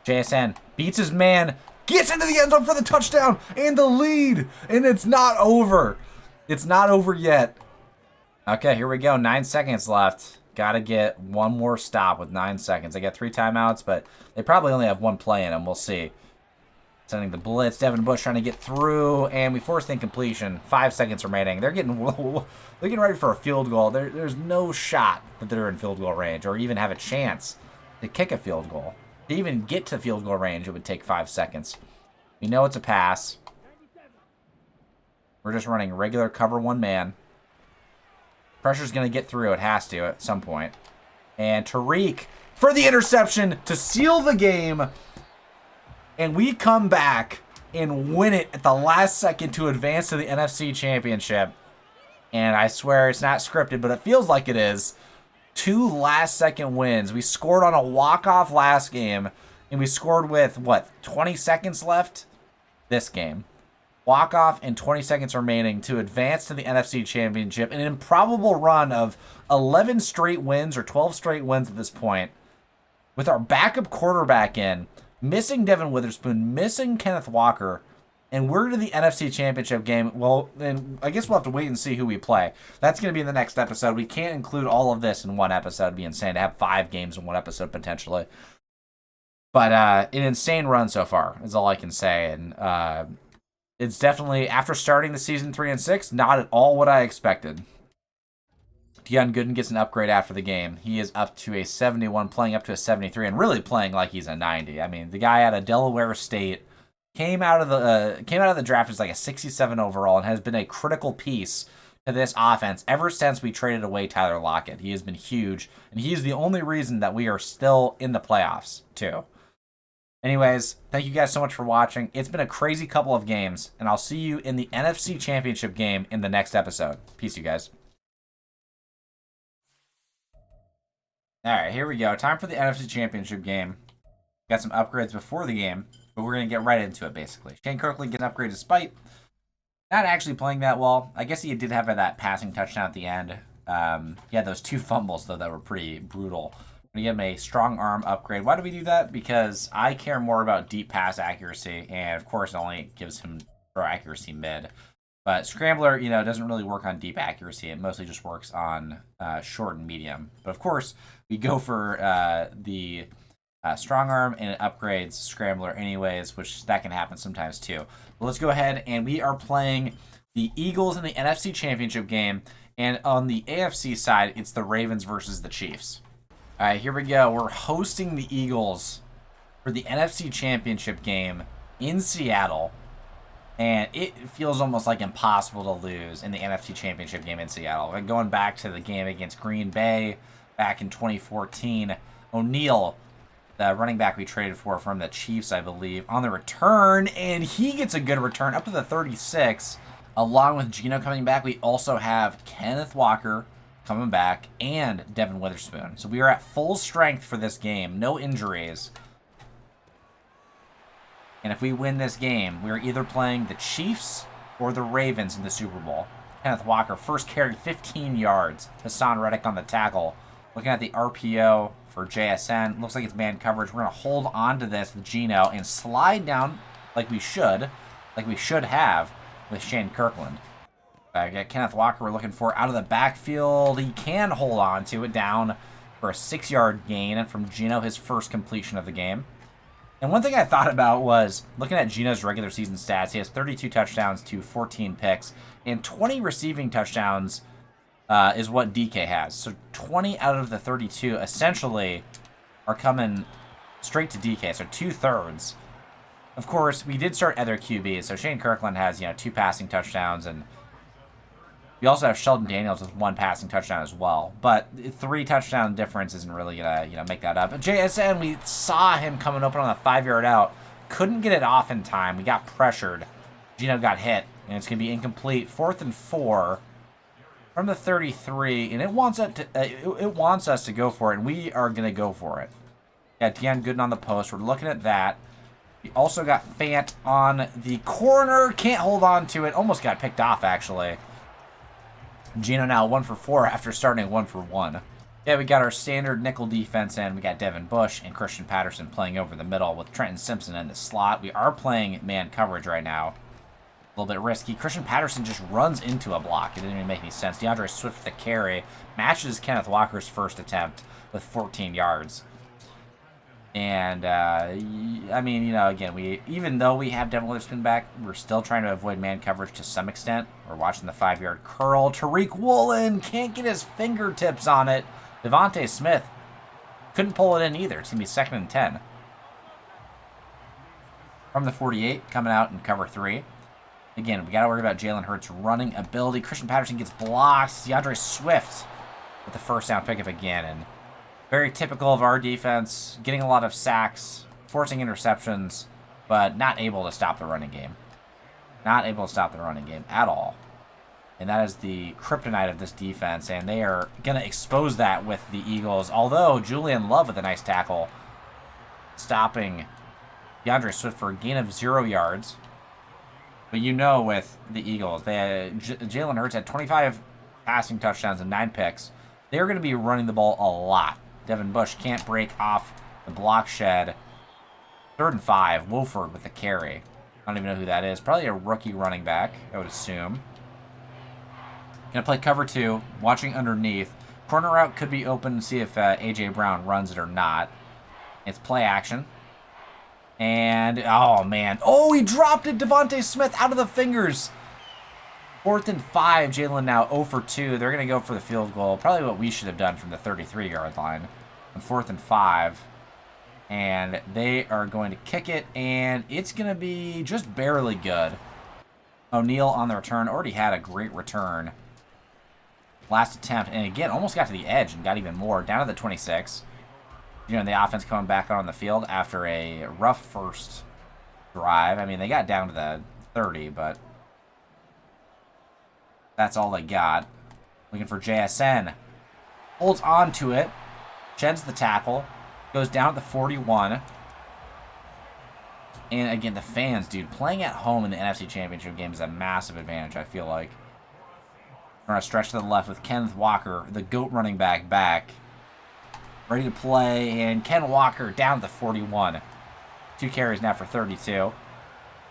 A: JSN beats his man, gets into the end zone for the touchdown and the lead. And it's not over. It's not over yet. Okay, here we go. 9 seconds left. Got to get one more stop with 9 seconds. They got 3 timeouts, but they probably only have one play in them. We'll see. Sending the blitz. Devin Bush trying to get through, and we forced incompletion. 5 seconds remaining. They're getting ready for a field goal. There's no shot that they're in field goal range or even have a chance to kick a field goal. To even get to field goal range, it would take 5 seconds. We know it's a pass. We're just running regular cover 1 man. Pressure's going to get through. It has to at some point. And Tariq for the interception to seal the game. And we come back and win it at the last second to advance to the NFC Championship. And I swear it's not scripted, but it feels like it is. 2 last-second wins. We scored on a walk-off last game, and we scored with, 20 seconds left? This game. Walk-off and 20 seconds remaining to advance to the NFC Championship. An improbable run of 11 straight wins or 12 straight wins at this point. With our backup quarterback in, missing Devin Witherspoon, missing Kenneth Walker, and we're to the NFC Championship game. Well, then I guess we'll have to wait and see who we play. That's going to be in the next episode. We can't include all of this in one episode. It'd be insane to have 5 games in one episode potentially. But an insane run so far is all I can say. And it's definitely, after starting the season 3-6, not at all what I expected. Deion Gooden gets an upgrade after the game. He is up to a 71, playing up to a 73, and really playing like he's a 90. I mean, the guy out of Delaware State came out of the draft as like a 67 overall and has been a critical piece to this offense ever since we traded away Tyler Lockett. He has been huge, and he is the only reason that we are still in the playoffs, too. Anyways, thank you guys so much for watching. It's been a crazy couple of games, and I'll see you in the NFC Championship game in the next episode. Peace, you guys. All right, here we go. Time for the NFC Championship game. Got some upgrades before the game, but we're going to get right into it, basically. Shane Kirkland gets an upgrade despite not actually playing that well. I guess he did have that passing touchdown at the end. He had those 2 fumbles, though, that were pretty brutal. We give him a strong arm upgrade. Why do we do that? Because I care more about deep pass accuracy, and of course it only gives him throw accuracy mid. But Scrambler, doesn't really work on deep accuracy. It mostly just works on short and medium. But of course, we go for the strong arm, and it upgrades Scrambler anyways, which that can happen sometimes too. But let's go ahead, and we are playing the Eagles in the NFC Championship game. And on the AFC side, it's the Ravens versus the Chiefs. All right, here we go. We're hosting the Eagles for the NFC Championship game in Seattle. And it feels almost like impossible to lose in the NFC Championship game in Seattle. Like going back to the game against Green Bay back in 2014, O'Neal, the running back we traded for from the Chiefs, I believe, on the return. And he gets a good return up to the 36. Along with Geno coming back, we also have Kenneth Walker coming back and Devin Witherspoon. So we are at full strength for this game. No injuries. And if we win this game, we're either playing the Chiefs or the Ravens in the Super Bowl. Kenneth Walker, first carry, 15 yards. Hassan Reddick on the tackle. Looking at the RPO for JSN. Looks like it's man coverage. We're going to hold on to this with Geno and slide down like we should have with Shane Kirkland. Got Kenneth Walker we're looking for out of the backfield. He can hold on to it down for a 6-yard gain from Geno, his first completion of the game. And one thing I thought about was looking at Geno's regular season stats. He has 32 touchdowns to 14 picks, and 20 receiving touchdowns is what DK has. So 20 out of the 32 essentially are coming straight to DK, so 2/3. Of course, we did start other QBs, so Shane Kirkland has 2 passing touchdowns, and we also have Sheldon Daniels with 1 passing touchdown as well. But 3 touchdown difference isn't really gonna make that up. But JSN, we saw him coming open on a 5-yard out, couldn't get it off in time. We got pressured. Geno got hit, and it's gonna be incomplete. 4th and 4 from the 33, and it wants us to go for it, and we are gonna go for it. Got Deion Gooden on the post. We're looking at that. We also got Fant on the corner. Can't hold on to it. Almost got picked off, actually. Gino now 1 for 4 after starting 1 for 1. Yeah, we got our standard nickel defense in. We got Devin Bush and Christian Patterson playing over the middle with Trenton Simpson in the slot. We are playing man coverage right now. A little bit risky. Christian Patterson just runs into a block. It didn't even make any sense. DeAndre Swift with the carry matches Kenneth Walker's first attempt with 14 yards. And, I mean, you know, again, even though we have Devin Witherspoon back, we're still trying to avoid man coverage to some extent. We're watching the 5-yard curl. Tariq Woolen can't get his fingertips on it. Devontae Smith couldn't pull it in either. It's going to be 2nd and 10. From the 48, coming out in cover 3. Again, we got to worry about Jalen Hurts' running ability. Christian Patterson gets blocked. DeAndre Swift with the first down pickup again. And very typical of our defense, getting a lot of sacks, forcing interceptions, but not able to stop the running game. Not able to stop the running game at all. And that is the kryptonite of this defense, and they are going to expose that with the Eagles. Although Julian Love with a nice tackle, stopping DeAndre Swift for a gain of 0 yards. But you know with the Eagles, Jalen Hurts had 25 passing touchdowns and 9 picks. They're going to be running the ball a lot. Devin Bush can't break off the block shed. 3rd and 5, Wolford with the carry. I don't even know who that is. Probably a rookie running back, I would assume. Going to play cover 2, watching underneath. Corner route could be open to see if A.J. Brown runs it or not. It's play action. And, oh, man. Oh, he dropped it. Devontae Smith out of the fingers. 4th and 5. Jalen now 0 for 2. They're going to go for the field goal. Probably what we should have done from the 33-yard line. On 4th and 5. And they are going to kick it. And it's going to be just barely good. O'Neal on the return. Already had a great return. Last attempt. And again, almost got to the edge and got even more. Down to the 26. You know, the offense coming back on the field after a rough first drive. I mean, they got down to the 30, but that's all they got. Looking for JSN. Holds on to it. Sheds the tackle. Goes down at the 41. And again, the fans, dude, playing at home in the NFC Championship game is a massive advantage, I feel like. We're going to stretch to the left with Kenneth Walker, the GOAT running back. Ready to play, and Ken Walker down to the 41. 2 carries now for 32. We're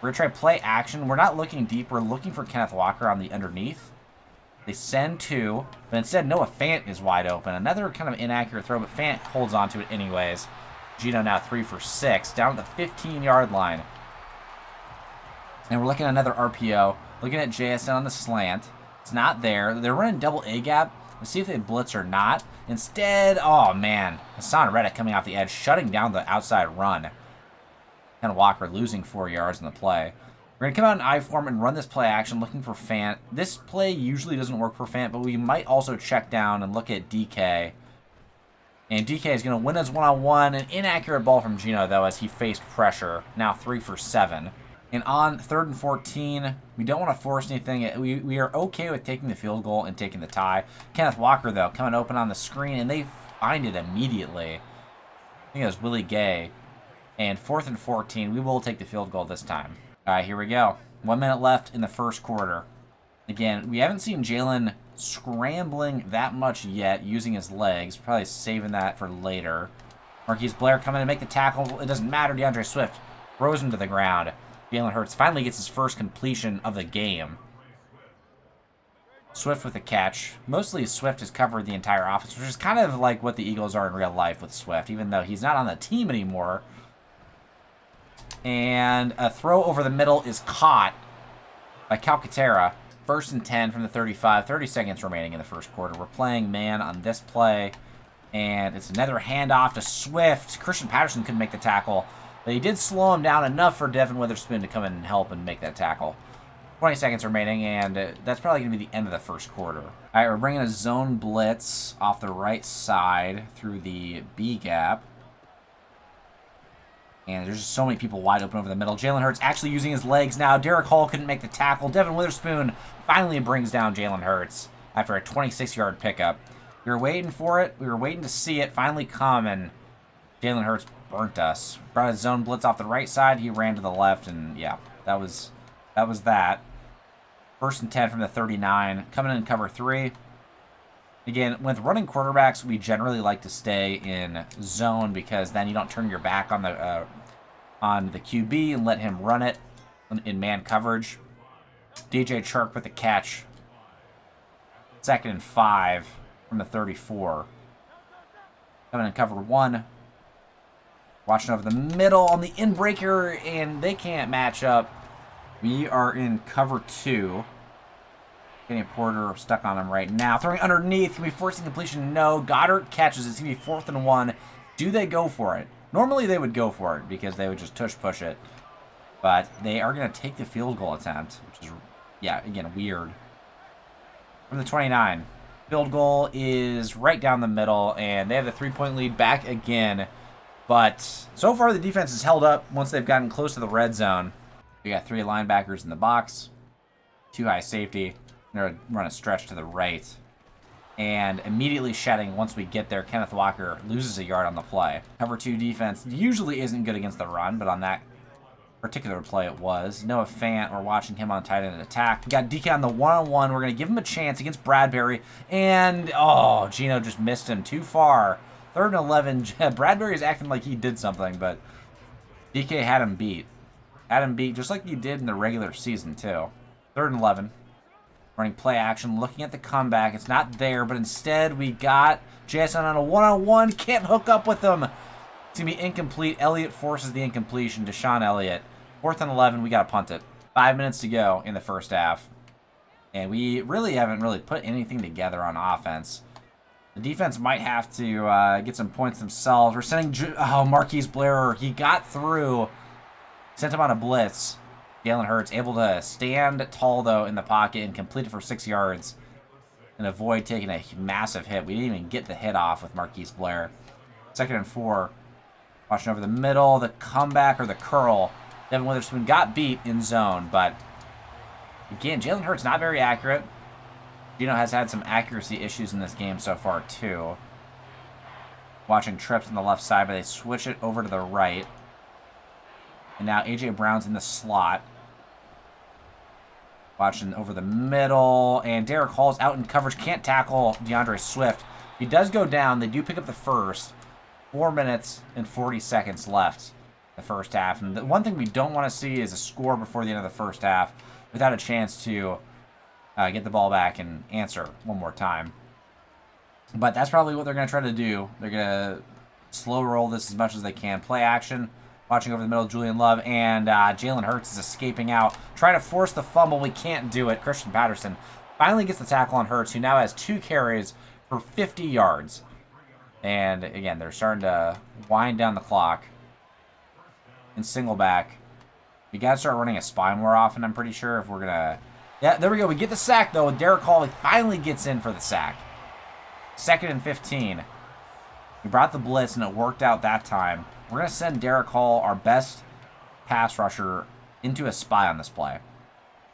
A: going to try play action. We're not looking deep. We're looking for Kenneth Walker on the underneath. They send 2, but instead Noah Fant is wide open. Another kind of inaccurate throw, but Fant holds on to it anyways. Gino now 3 for 6, down to the 15-yard line. And we're looking at another RPO. Looking at JSN on the slant. It's not there. They're running double A gap. Let's see if they blitz or not. Instead, oh man, Hassan Reddick coming off the edge, shutting down the outside run. And Walker losing 4 yards in the play. We're going to come out in I form and run this play action, looking for Fant. This play usually doesn't work for Fant, but we might also check down and look at DK. And DK is going to win his one-on-one. An inaccurate ball from Gino, though, as he faced pressure. Now 3 for 7. And on 3rd and 14, we don't want to force anything. We are okay with taking the field goal and taking the tie. Kenneth Walker, though, coming open on the screen, and they find it immediately. I think it was Willie Gay. And 4th and 14, we will take the field goal this time. All right, here we go. 1 minute left in the first quarter. Again, we haven't seen Jalen scrambling that much yet, using his legs. Probably saving that for later. Marquise Blair coming to make the tackle. It doesn't matter. DeAndre Swift throws him to the ground. Jalen Hurts finally gets his first completion of the game. Swift with a catch. Mostly Swift has covered the entire offense, which is kind of like what the Eagles are in real life with Swift, even though he's not on the team anymore. And a throw over the middle is caught by Calcaterra. 1st and 10 from the 35. 30 seconds remaining in the first quarter. We're playing man on this play. And it's another handoff to Swift. Christian Patterson couldn't make the tackle. But he did slow him down enough for Devin Witherspoon to come in and help and make that tackle. 20 seconds remaining, and that's probably going to be the end of the first quarter. All right, we're bringing a zone blitz off the right side through the B gap. And there's just so many people wide open over the middle. Jalen Hurts actually using his legs now. Derek Hall couldn't make the tackle. Devin Witherspoon finally brings down Jalen Hurts after a 26-yard pickup. We were waiting for it. We were waiting to see it finally come, and Jalen Hurts burnt us. Brought his zone blitz off the right side. He ran to the left, and yeah, that was that. 1st and 10 from the 39. Coming in cover 3. Again, with running quarterbacks, we generally like to stay in zone because then you don't turn your back on the QB and let him run it in man coverage. DJ Chark with the catch. 2nd and 5 from the 34. Coming in cover 1. Watching over the middle on the in-breaker, and they can't match up. We are in cover 2. Kenny Porter stuck on him right now. Throwing underneath. Can we force completion? No. Goddard catches. It's going to be 4th and 1. Do they go for it? Normally they would go for it because they would just push it. But they are going to take the field goal attempt, which is, yeah, again, weird. From the 29. Field goal is right down the middle, and they have the 3-point lead back again. But so far the defense has held up once they've gotten close to the red zone. We got 3 linebackers in the box, 2 high safety. They're going to run a stretch to the right. And immediately shedding once we get there, Kenneth Walker loses a yard on the play. Cover 2 defense usually isn't good against the run, but on that particular play it was. Noah Fant, we're watching him on tight end attack. We got DK on the one-on-one. We're going to give him a chance against Bradbury. And, oh, Gino just missed him too far. 3rd and 11. Bradbury is acting like he did something, but DK had him beat. Had him beat just like he did in the regular season, too. 3rd and 11. Running play action, looking at the comeback. It's not there, but instead we got JSN on a one-on-one. Can't hook up with him. It's going to be incomplete. Elliott forces the incompletion. Deshaun Elliott. 4th and 11. We got to punt it. 5 minutes to go in the first half. And we really haven't put anything together on offense. The defense might have to get some points themselves. We're sending Marquise Blair. He got through. Sent him on a blitz. Jalen Hurts able to stand tall, though, in the pocket and complete it for 6 yards and avoid taking a massive hit. We didn't even get the hit off with Marquise Blair. 2nd and 4. Watching over the middle, the comeback or the curl. Devin Witherspoon got beat in zone, but again, Jalen Hurts not very accurate. Gino has had some accuracy issues in this game so far, too. Watching trips on the left side, but they switch it over to the right. And now A.J. Brown's in the slot. Watching over the middle. And Derek Hall's out in coverage. Can't tackle DeAndre Swift. He does go down. They do pick up the first. 4 minutes and 40 seconds left the first half. And the one thing we don't want to see is a score before the end of the first half without a chance to get the ball back and answer one more time. But that's probably what they're going to try to do. They're going to slow roll this as much as they can. Play action. Watching over the middle, Julian Love, and Jalen Hurts is escaping out. Trying to force the fumble. We can't do it. Christian Patterson finally gets the tackle on Hurts, who now has 2 carries for 50 yards. And, again, they're starting to wind down the clock. And single back. We got to start running a spy more often, I'm pretty sure, if we're going to... Yeah, there we go. We get the sack, though. Derek Hall finally gets in for the sack. 2nd and 15. We brought the blitz, and it worked out that time. We're going to send Derek Hall, our best pass rusher, into a spy on this play.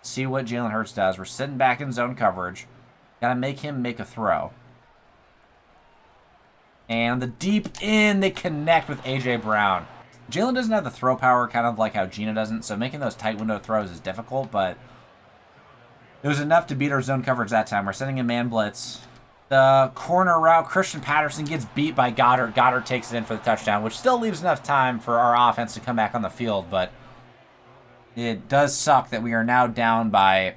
A: See what Jalen Hurts does. We're sitting back in zone coverage. Got to make him make a throw. And the deep in, they connect with A.J. Brown. Jalen doesn't have the throw power, kind of like how Gino doesn't, so making those tight window throws is difficult, but it was enough to beat our zone coverage that time. We're sending a man blitz. The corner route, Christian Patterson gets beat by Goddard. Goddard takes it in for the touchdown, which still leaves enough time for our offense to come back on the field, but it does suck that we are now down by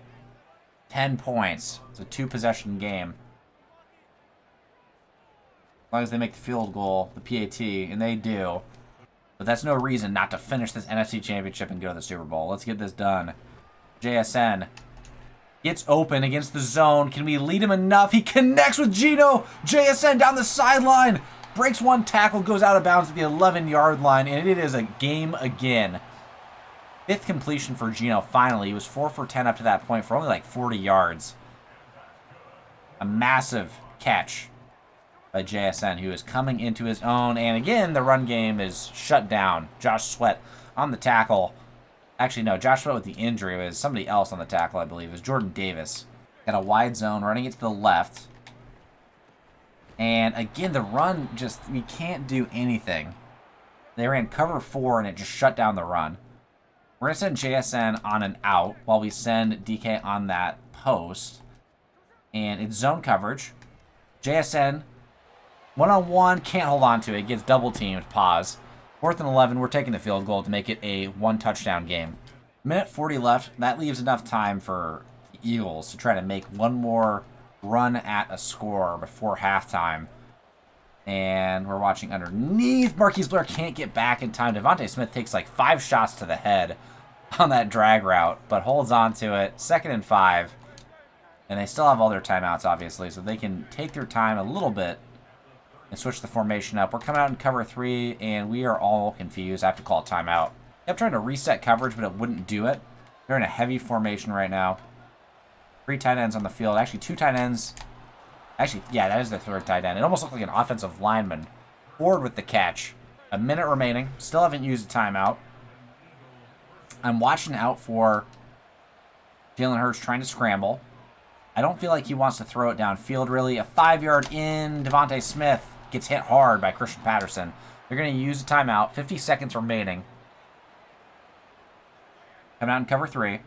A: 10 points. It's a 2-possession game. As long as they make the field goal, the PAT, and they do. But that's no reason not to finish this NFC Championship and go to the Super Bowl. Let's get this done. JSN gets open against the zone. Can we lead him enough? He connects with Gino. JSN down the sideline. Breaks one tackle, goes out of bounds at the 11-yard line, and it is a game again. 5th completion for Gino, finally. He was 4 for 10 up to that point for only like 40 yards. A massive catch by JSN, who is coming into his own. And again, the run game is shut down. Josh Sweat on the tackle. Actually, no, Josh Sweat with the injury. It was somebody else on the tackle, I believe. It was Jordan Davis. Got a wide zone, running it to the left. And again, the run just, we can't do anything. They ran cover 4, and it just shut down the run. We're going to send JSN on an out while we send DK on that post. And it's zone coverage. JSN, one-on-one, can't hold on to it. Gets double-teamed. Pause. 4th and 11, we're taking the field goal to make it a 1-touchdown game. Minute 40 left. That leaves enough time for the Eagles to try to make one more run at a score before halftime. And we're watching underneath. Marquise Blair can't get back in time. Devontae Smith takes like 5 shots to the head on that drag route, but holds on to it. 2nd and 5. And they still have all their timeouts, obviously, so they can take their time a little bit and switch the formation up. We're coming out in cover 3, and we are all confused. I have to call a timeout. I'm trying to reset coverage, but it wouldn't do it. They're in a heavy formation right now. 3 tight ends on the field. Actually, 2 tight ends. Actually, yeah, that is the 3rd tight end. It almost looked like an offensive lineman. Ford with the catch. A minute remaining. Still haven't used a timeout. I'm watching out for Jalen Hurts trying to scramble. I don't feel like he wants to throw it downfield, really. A 5-yard in. Devontae Smith gets hit hard by Christian Patterson. They're going to use a timeout. 50 seconds remaining. Coming out in cover 3.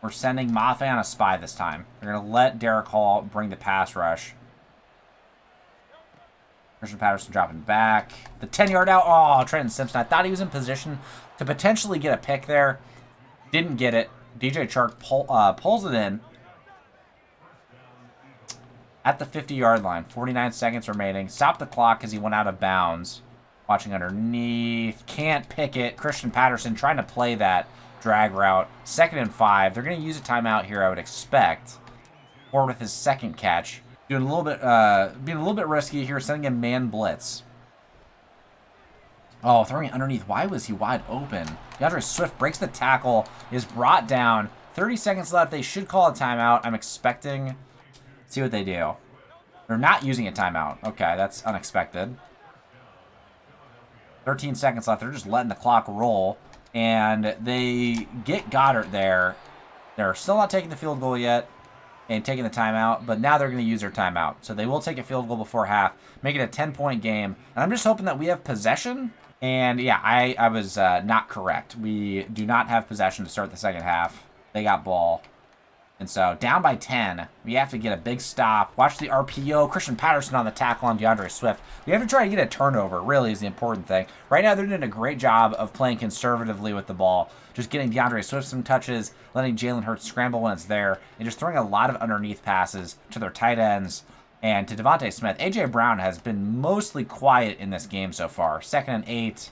A: We're sending Mafe on a spy this time. They're going to let Derek Hall bring the pass rush. Christian Patterson dropping back. The 10-yard out. Oh, Trenton Simpson. I thought he was in position to potentially get a pick there. Didn't get it. DJ Chark pulls it in. At the 50-yard line. 49 seconds remaining. Stop the clock as he went out of bounds. Watching underneath. Can't pick it. Christian Patterson trying to play that drag route. 2nd and 5. They're going to use a timeout here, I would expect. Or with his 2nd catch. Doing a little bit, being a little bit risky here, sending a man blitz. Oh, throwing it underneath. Why was he wide open? DeAndre Swift breaks the tackle, is brought down. 30 seconds left. They should call a timeout. I'm expecting. Let's see what they do. They're not using a timeout. Okay, that's unexpected. 13 seconds left. They're just letting the clock roll. And they get Goddard there. They're still not taking the field goal yet and taking the timeout, but now they're going to use their timeout. So they will take a field goal before half, make it a 10-point game. And I'm just hoping that we have possession. And yeah, I was not correct. We do not have possession to start the second half. They got ball. And so down by 10, we have to get a big stop. Watch the RPO. Christian Patterson on the tackle on DeAndre Swift. We have to try to get a turnover, really, is the important thing. Right now, they're doing a great job of playing conservatively with the ball. Just getting DeAndre Swift some touches, letting Jalen Hurts scramble when it's there, and just throwing a lot of underneath passes to their tight ends and to Devontae Smith. A.J. Brown has been mostly quiet in this game so far. 2nd and 8.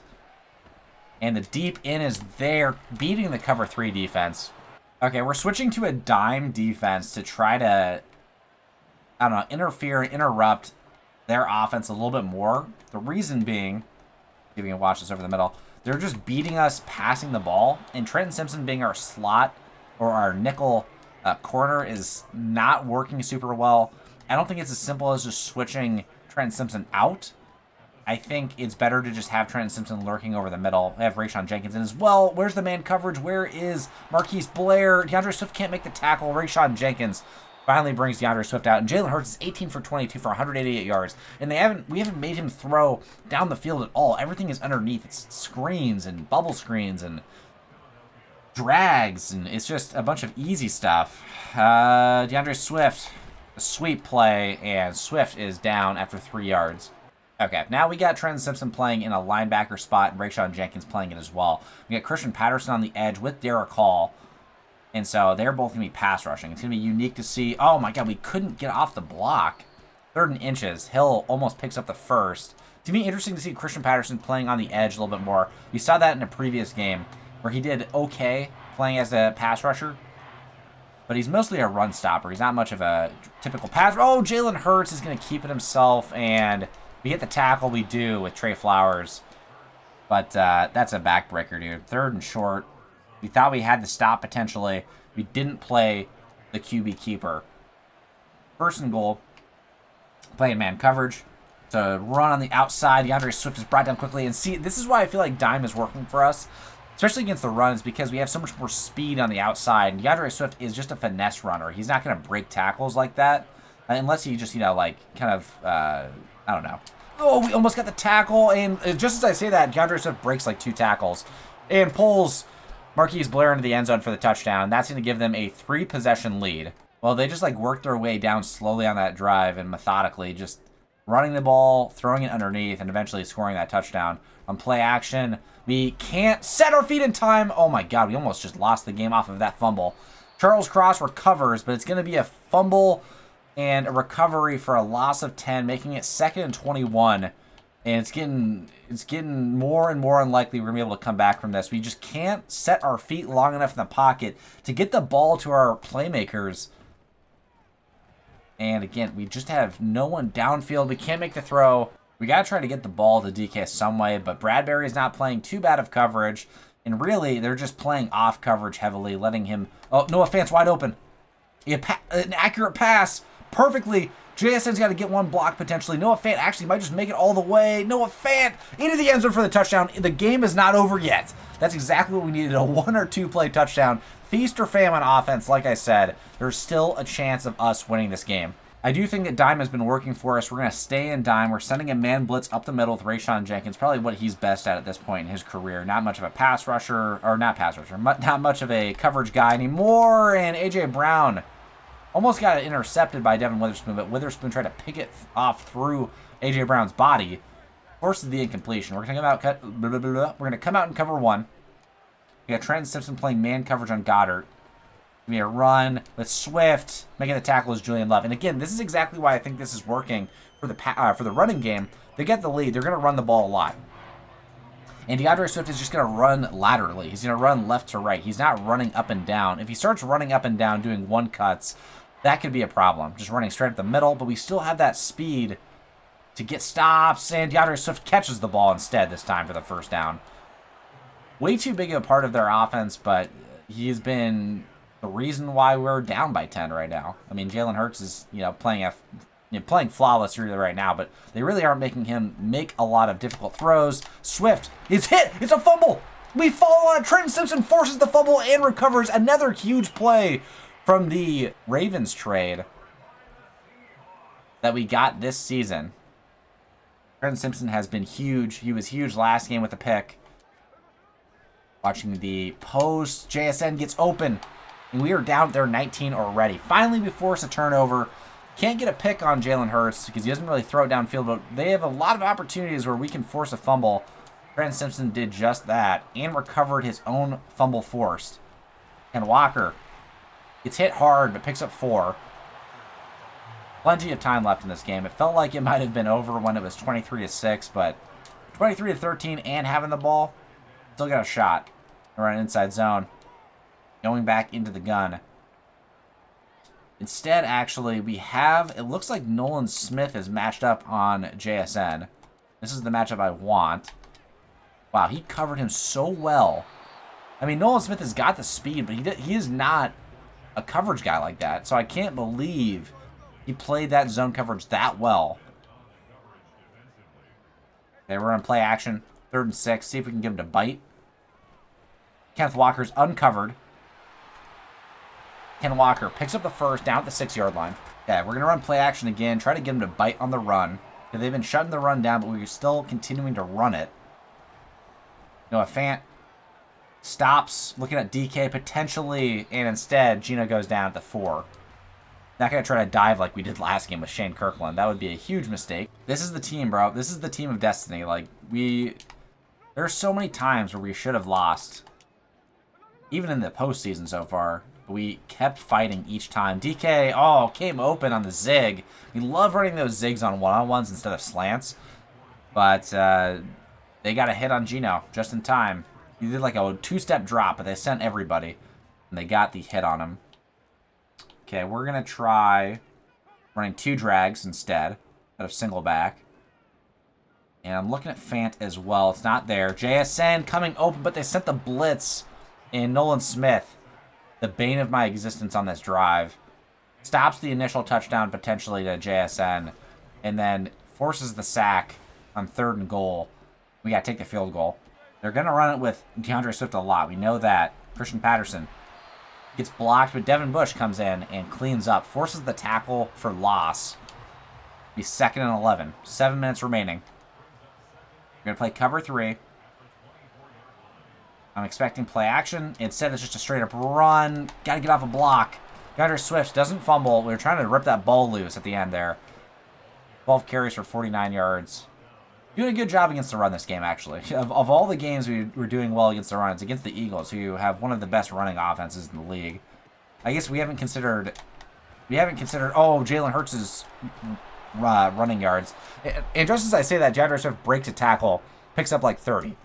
A: And the deep in is there, beating the cover 3 defense. Okay, we're switching to a dime defense to try to, I don't know, interfere, interrupt their offense a little bit more. The reason being, if you can watch this over the middle, they're just beating us passing the ball. And Trenton Simpson being our slot or our nickel corner is not working super well. I don't think it's as simple as just switching Trenton Simpson out. I think it's better to just have Trenton Simpson lurking over the middle. I have Rayshawn Jenkins in as well. Where's the man coverage? Where is Marquise Blair? DeAndre Swift can't make the tackle. Rayshawn Jenkins finally brings DeAndre Swift out. And Jalen Hurts is 18 for 22 for 188 yards. And we haven't made him throw down the field at all. Everything is underneath. It's screens and bubble screens and drags. And it's just a bunch of easy stuff. DeAndre Swift, a sweep play. And Swift is down after 3 yards. Okay, now we got Trenton Simpson playing in a linebacker spot and Rayshawn Jenkins playing it as well. We got Christian Patterson on the edge with Derek Hall. And so they're both going to be pass rushing. It's going to be unique to see. Oh, my God, we couldn't get off the block. 3rd and inches. Hill almost picks up the first. It's going to be interesting to see Christian Patterson playing on the edge a little bit more. We saw that in a previous game where he did okay playing as a pass rusher. But he's mostly a run stopper. He's not much of a typical pass. Oh, Jalen Hurts is going to keep it himself. And we hit the tackle, we do, with Trey Flowers. But that's a backbreaker, dude. 3rd and short. We thought we had the stop potentially. We didn't play the QB keeper. 1st and goal. Playing man coverage. To run on the outside. DeAndre Swift is brought down quickly. And see, this is why I feel like dime is working for us. Especially against the runs, because we have so much more speed on the outside. And DeAndre Swift is just a finesse runner. He's not going to break tackles like that. Unless he just, kind of, I don't know, Oh, we almost got the tackle, and just as I say that, DeAndre Swift breaks like 2 tackles and pulls Marquise Blair into the end zone for the touchdown. That's going to give them a 3-possession lead. Well, they just like worked their way down slowly on that drive and methodically just running the ball, throwing it underneath, and eventually scoring that touchdown. On play action, we can't set our feet in time. Oh my God, we almost just lost the game off of that fumble. Charles Cross recovers, but it's going to be a fumble and a recovery for a loss of 10, making it 2nd and 21. And it's getting more and more unlikely we're going to be able to come back from this. We just can't set our feet long enough in the pocket to get the ball to our playmakers. And again, we just have no one downfield. We can't make the throw. We got to try to get the ball to DK some way, but Bradbury is not playing too bad of coverage. And really, they're just playing off coverage heavily, letting him... Oh, Noah Fant's wide open. An accurate pass. Perfectly. JSN's got to get one block potentially. Noah Fant actually might just make it all the way. Noah Fant into the end zone for the touchdown. The game is not over yet. That's exactly what we needed, a 1 or 2 play touchdown. Feast or famine offense, like I said. There's still a chance of us winning this game. I do think that dime has been working for us. We're going to stay in dime. We're sending a man blitz up the middle with Rayshawn Jenkins, probably what he's best at this point in his career. Not much of a pass rusher, or not pass rusher, not much of a coverage guy anymore. And A.J. Brown almost got intercepted by Devin Witherspoon, but Witherspoon tried to pick it off through A.J. Brown's body. Forces the incompletion. We're going to We're going to come out and cover 1. We got Trenton Simpson playing man coverage on Goddard. Give me a run with Swift. Making the tackle is Julian Love. And again, this is exactly why I think this is working for the running game. They get the lead. They're going to run the ball a lot. And DeAndre Swift is just going to run laterally. He's going to run left to right. He's not running up and down. If he starts running up and down doing one cuts, that could be a problem. Just running straight up the middle. But we still have that speed to get stops. And DeAndre Swift catches the ball instead this time for the first down. Way too big of a part of their offense, but he's been the reason why we're down by 10 right now. I mean, Jalen Hurts is, playing flawless really right now, but they really aren't making him make a lot of difficult throws. Swift is hit. It's a fumble. We fall on it. Trenton Simpson forces the fumble and recovers. Another huge play from the Ravens trade that we got this season. Trenton Simpson has been huge. He was huge last game with the pick. Watching the post, JSN gets open, and we are down there 19 already. Finally, we force a turnover. Can't get a pick on Jalen Hurts because he doesn't really throw it downfield, but they have a lot of opportunities where we can force a fumble. Trent Simpson did just that and recovered his own fumble forced. And Walker gets hit hard, but picks up 4. Plenty of time left in this game. It felt like it might have been over when it was 23-6, but 23-13 and having the ball, still got a shot. We're on an inside zone. Going back into the gun. Instead, actually, we have... It looks like Nolan Smith is matched up on JSN. This is the matchup I want. Wow, he covered him so well. I mean, Nolan Smith has got the speed, but he is not a coverage guy like that. So I can't believe he played that zone coverage that well. Okay, we're going to play action. 3rd and 6. See if we can get him to bite. Kenneth Walker's uncovered. Ken Walker picks up the first down at the 6-yard line. Okay, we're going to run play action again. Try to get him to bite on the run. They've been shutting the run down, but we're still continuing to run it. Noah Fant stops, looking at DK potentially, and instead, Gino goes down at the 4. Not going to try to dive like we did last game with Shane Kirkland. That would be a huge mistake. This is the team, bro. This is the team of destiny. Like, there's so many times where we should have lost. Even in the postseason so far. We kept fighting each time. DK, came open on the zig. We love running those zigs on one-on-ones instead of slants. But they got a hit on Gino just in time. He did like a 2-step drop, but they sent everybody. And they got the hit on him. Okay, we're going to try running 2 drags instead of single back. And I'm looking at Fant as well. It's not there. JSN coming open, but they sent the blitz. And Nolan Smith, the bane of my existence on this drive, stops the initial touchdown potentially to JSN, and then forces the sack on 3rd and goal. We got to take the field goal. They're going to run it with DeAndre Swift a lot. We know that. Christian Patterson gets blocked, but Devin Bush comes in and cleans up, forces the tackle for loss. Be 2nd and 11. 7 minutes remaining. We're going to play cover 3. I'm expecting play action. Instead, it's just a straight-up run. Got to get off a block. DeAndre Swift doesn't fumble. We were trying to rip that ball loose at the end there. 12 carries for 49 yards. Doing a good job against the run this game, actually. Of all the games we were doing well against the run, it's against the Eagles, who have one of the best running offenses in the league. I guess we haven't considered... Oh, Jalen Hurts' running yards. And just as I say that, DeAndre Swift breaks a tackle, picks up like 30.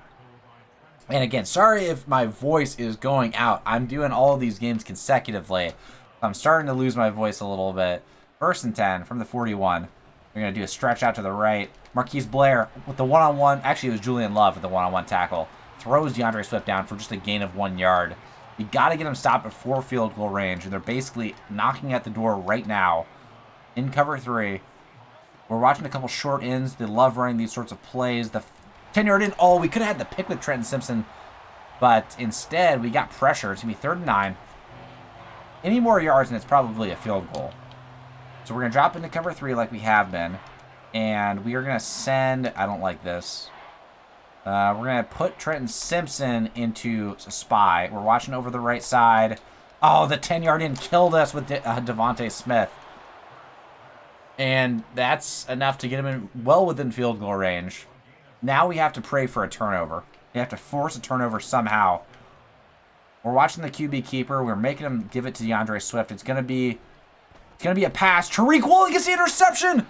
A: And again, sorry if my voice is going out. I'm doing all of these games consecutively. I'm starting to lose my voice a little bit. 1st and 10 from the 41. We're going to do a stretch out to the right. Marquise Blair with the one-on-one. Actually, it was Julian Love with the one-on-one tackle. Throws DeAndre Swift down for just a gain of 1 yard. You got to get him stopped before field goal range. And they're basically knocking at the door right now in cover 3. We're watching a couple short ends. They love running these sorts of plays. The 10-yard in. Oh, we could have had the pick with Trenton Simpson. But instead, we got pressure. It's going to be 3rd and 9. Any more yards, and it's probably a field goal. So we're going to drop into cover 3 like we have been. And we are going to send... I don't like this. We're going to put Trenton Simpson into a spy. We're watching over the right side. Oh, the 10-yard in killed us with Devontae Smith. And that's enough to get him in well within field goal range. Now we have to pray for a turnover. We have to force a turnover somehow. We're watching the QB keeper. We're making him give it to DeAndre Swift. It's going to be a pass. Tariq Woolen gets the interception.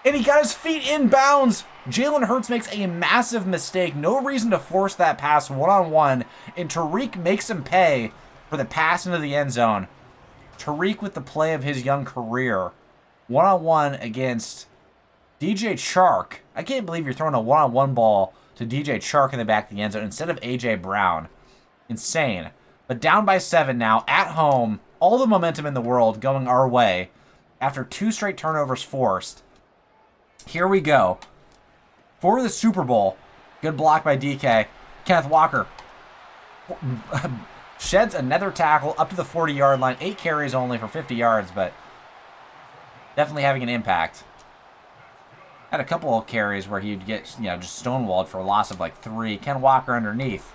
A: And he got his feet in bounds. Jalen Hurts makes a massive mistake. No reason to force that pass one-on-one. And Tariq makes him pay for the pass into the end zone. Tariq with the play of his young career. One-on-one against DJ Chark. I can't believe you're throwing a one-on-one ball to DJ Chark in the back of the end zone instead of A.J. Brown. Insane. But down by 7 now, at home. All the momentum in the world going our way after 2 straight turnovers forced. Here we go. For the Super Bowl. Good block by DK. Kenneth Walker sheds another tackle up to the 40-yard line. 8 carries only for 50 yards, but definitely having an impact. Had a couple of carries where he'd get, just stonewalled for a loss of like 3. Ken Walker underneath.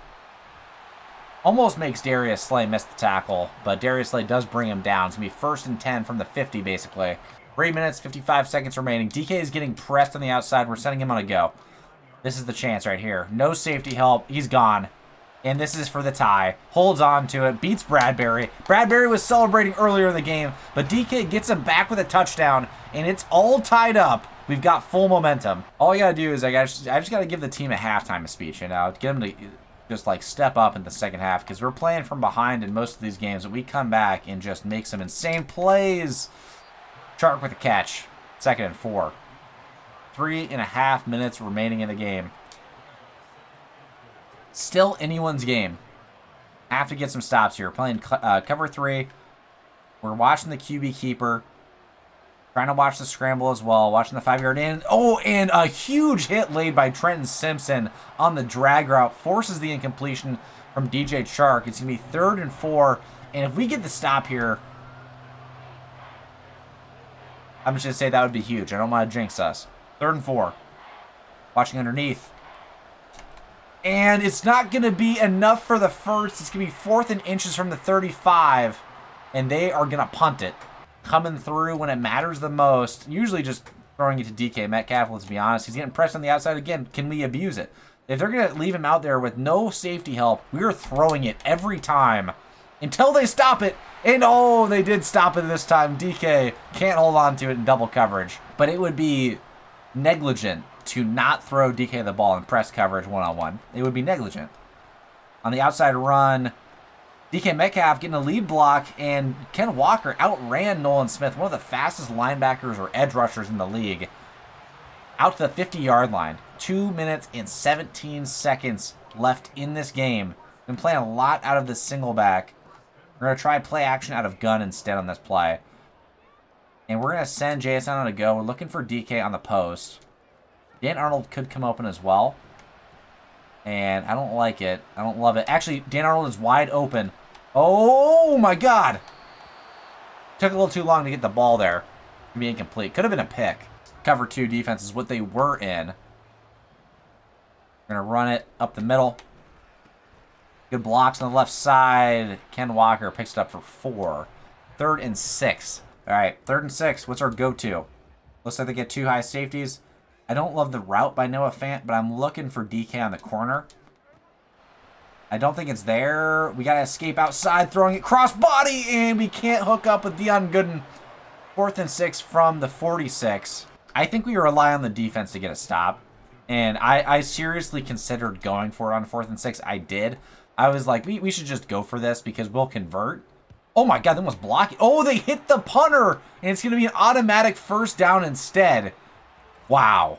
A: Almost makes Darius Slay miss the tackle, but Darius Slay does bring him down. It's going to be 1st and 10 from the 50, basically. 3 minutes, 55 seconds remaining. DK is getting pressed on the outside. We're sending him on a go. This is the chance right here. No safety help. He's gone. And this is for the tie. Holds on to it. Beats Bradbury. Bradbury was celebrating earlier in the game, but DK gets him back with a touchdown, and it's all tied up. We've got full momentum. All I got to do is I just got to give the team a halftime speech, get them to just like step up in the second half, because we're playing from behind in most of these games, but we come back and just make some insane plays. Chark with a catch. 2nd and 4. 3.5 minutes remaining in the game. Still anyone's game. Have to get some stops here. Playing cover 3. We're watching the QB keeper. Trying to watch the scramble as well. Watching the 5-yard in. Oh, and a huge hit laid by Trenton Simpson on the drag route. Forces the incompletion from DJ Chark. It's going to be 3rd and 4. And if we get the stop here, I'm just going to say that would be huge. I don't want to jinx us. 3rd and 4. Watching underneath. And it's not going to be enough for the first. It's going to be 4th and inches from the 35. And they are going to punt it. Coming through when it matters the most. Usually just throwing it to DK Metcalf, let's be honest. He's getting pressed on the outside again. Can we abuse it? If they're going to leave him out there with no safety help, we're throwing it every time until they stop it. And oh, they did stop it this time. DK can't hold on to it in double coverage. But it would be negligent to not throw DK the ball in press coverage one-on-one. It would be negligent. On the outside run, DK Metcalf getting a lead block, and Ken Walker outran Nolan Smith, one of the fastest linebackers or edge rushers in the league, out to the 50-yard line. 2 minutes and 17 seconds left in this game. Been playing a lot out of this single back. We're going to try play action out of gun instead on this play. And we're going to send JSN on a go. We're looking for DK on the post. Dan Arnold could come open as well. And I don't like it. I don't love it. Actually, Dan Arnold is wide open. Oh, my God. Took a little too long to get the ball there. Be incomplete. Could have been a pick. Cover 2 defense is what they were in. We're going to run it up the middle. Good blocks on the left side. Ken Walker picks it up for 4. 3rd and 6. All right, 3rd and 6. What's our go-to? Looks like they get 2 high safeties. I don't love the route by Noah Fant, but I'm looking for DK on the corner. I don't think it's there. We got to escape outside, throwing it cross-body, and we can't hook up with Deion Gooden. 4th and 6 from the 46. I think we rely on the defense to get a stop. And I seriously considered going for it on 4th and 6. I did. I was like, we should just go for this because we'll convert. Oh my God, that was blocking. Oh, they hit the punter. And it's going to be an automatic 1st down instead. Wow.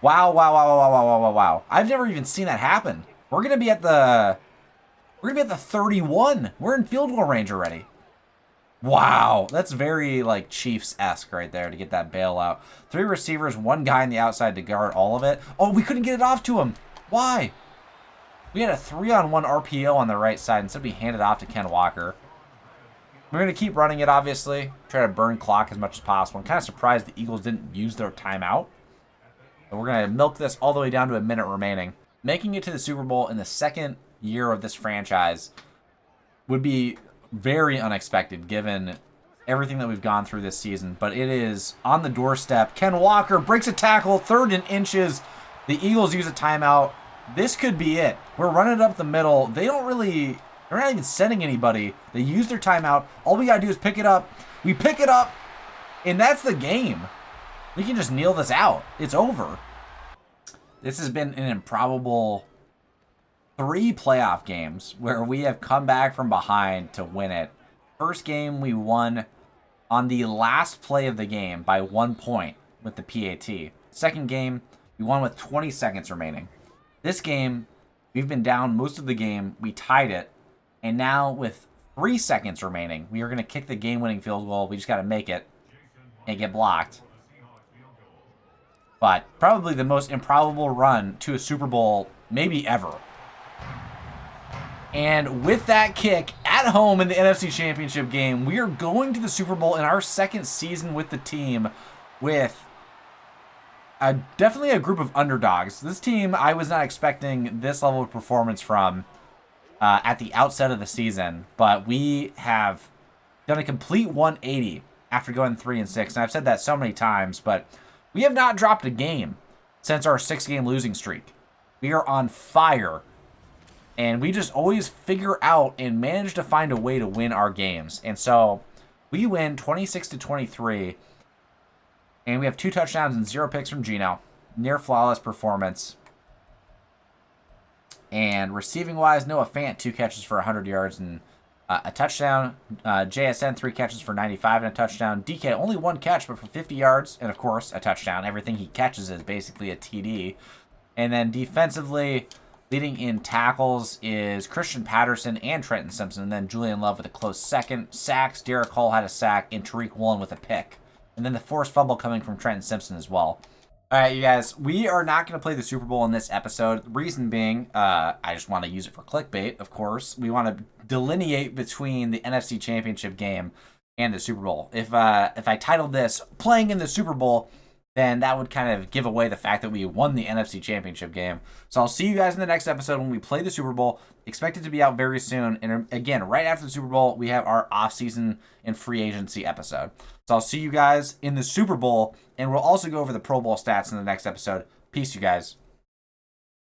A: Wow, wow, wow, wow, wow, wow, wow, wow. I've never even seen that happen. We're going to be at the 31. We're in field goal range already. Wow, that's very, like, Chiefs-esque right there to get that bailout. 3 receivers, 1 guy on the outside to guard all of it. Oh, we couldn't get it off to him. Why? We had a 3-on-1 RPO on the right side. Instead, we handed off to Ken Walker. We're going to keep running it, obviously. Try to burn clock as much as possible. I'm kind of surprised the Eagles didn't use their timeout. But we're going to milk this all the way down to a minute remaining. Making it to the Super Bowl in the 2nd year of this franchise would be very unexpected given everything that we've gone through this season, but it is on the doorstep. Ken Walker breaks a tackle, 3rd and inches. The Eagles use a timeout. This could be it. We're running it up the middle. They're not even sending anybody. They use their timeout. All we got to do is pick it up. We pick it up, and that's the game. We can just kneel this out. It's over. This has been an improbable 3 playoff games where we have come back from behind to win it. First game, we won on the last play of the game by 1 point with the PAT. Second game, we won with 20 seconds remaining. This game, we've been down most of the game. We tied it. And now with 3 seconds remaining, we are going to kick the game-winning field goal. We just got to make it and get blocked. But probably the most improbable run to a Super Bowl maybe ever. And with that kick at home in the NFC Championship game, we are going to the Super Bowl in our 2nd season with the team with definitely a group of underdogs. This team, I was not expecting this level of performance from at the outset of the season, but we have done a complete 180 after going 3 and 6. And I've said that so many times, but we have not dropped a game since our 6-game losing streak. We are on fire. And we just always figure out and manage to find a way to win our games. And so we win 26-23. And we have 2 touchdowns and 0 picks from Geno. Near flawless performance. And receiving-wise, Noah Fant, 2 catches for 100 yards and a touchdown. JSN, 3 catches for 95 and a touchdown. DK, only 1 catch, but for 50 yards. And, of course, a touchdown. Everything he catches is basically a TD. And then defensively, leading in tackles is Christian Patterson and Trenton Simpson. And then Julian Love with a close second. Sacks, Derek Hall had a sack, and Tariq Woolen with a pick. And then the forced fumble coming from Trenton Simpson as well. All right, you guys, we are not going to play the Super Bowl in this episode. The reason being, I just want to use it for clickbait, of course. We want to delineate between the NFC Championship game and the Super Bowl. If I titled this Playing in the Super Bowl, then that would kind of give away the fact that we won the NFC Championship game. So I'll see you guys in the next episode when we play the Super Bowl. Expect it to be out very soon. And again, right after the Super Bowl, we have our off-season and free agency episode. So I'll see you guys in the Super Bowl, and we'll also go over the Pro Bowl stats in the next episode. Peace, you guys.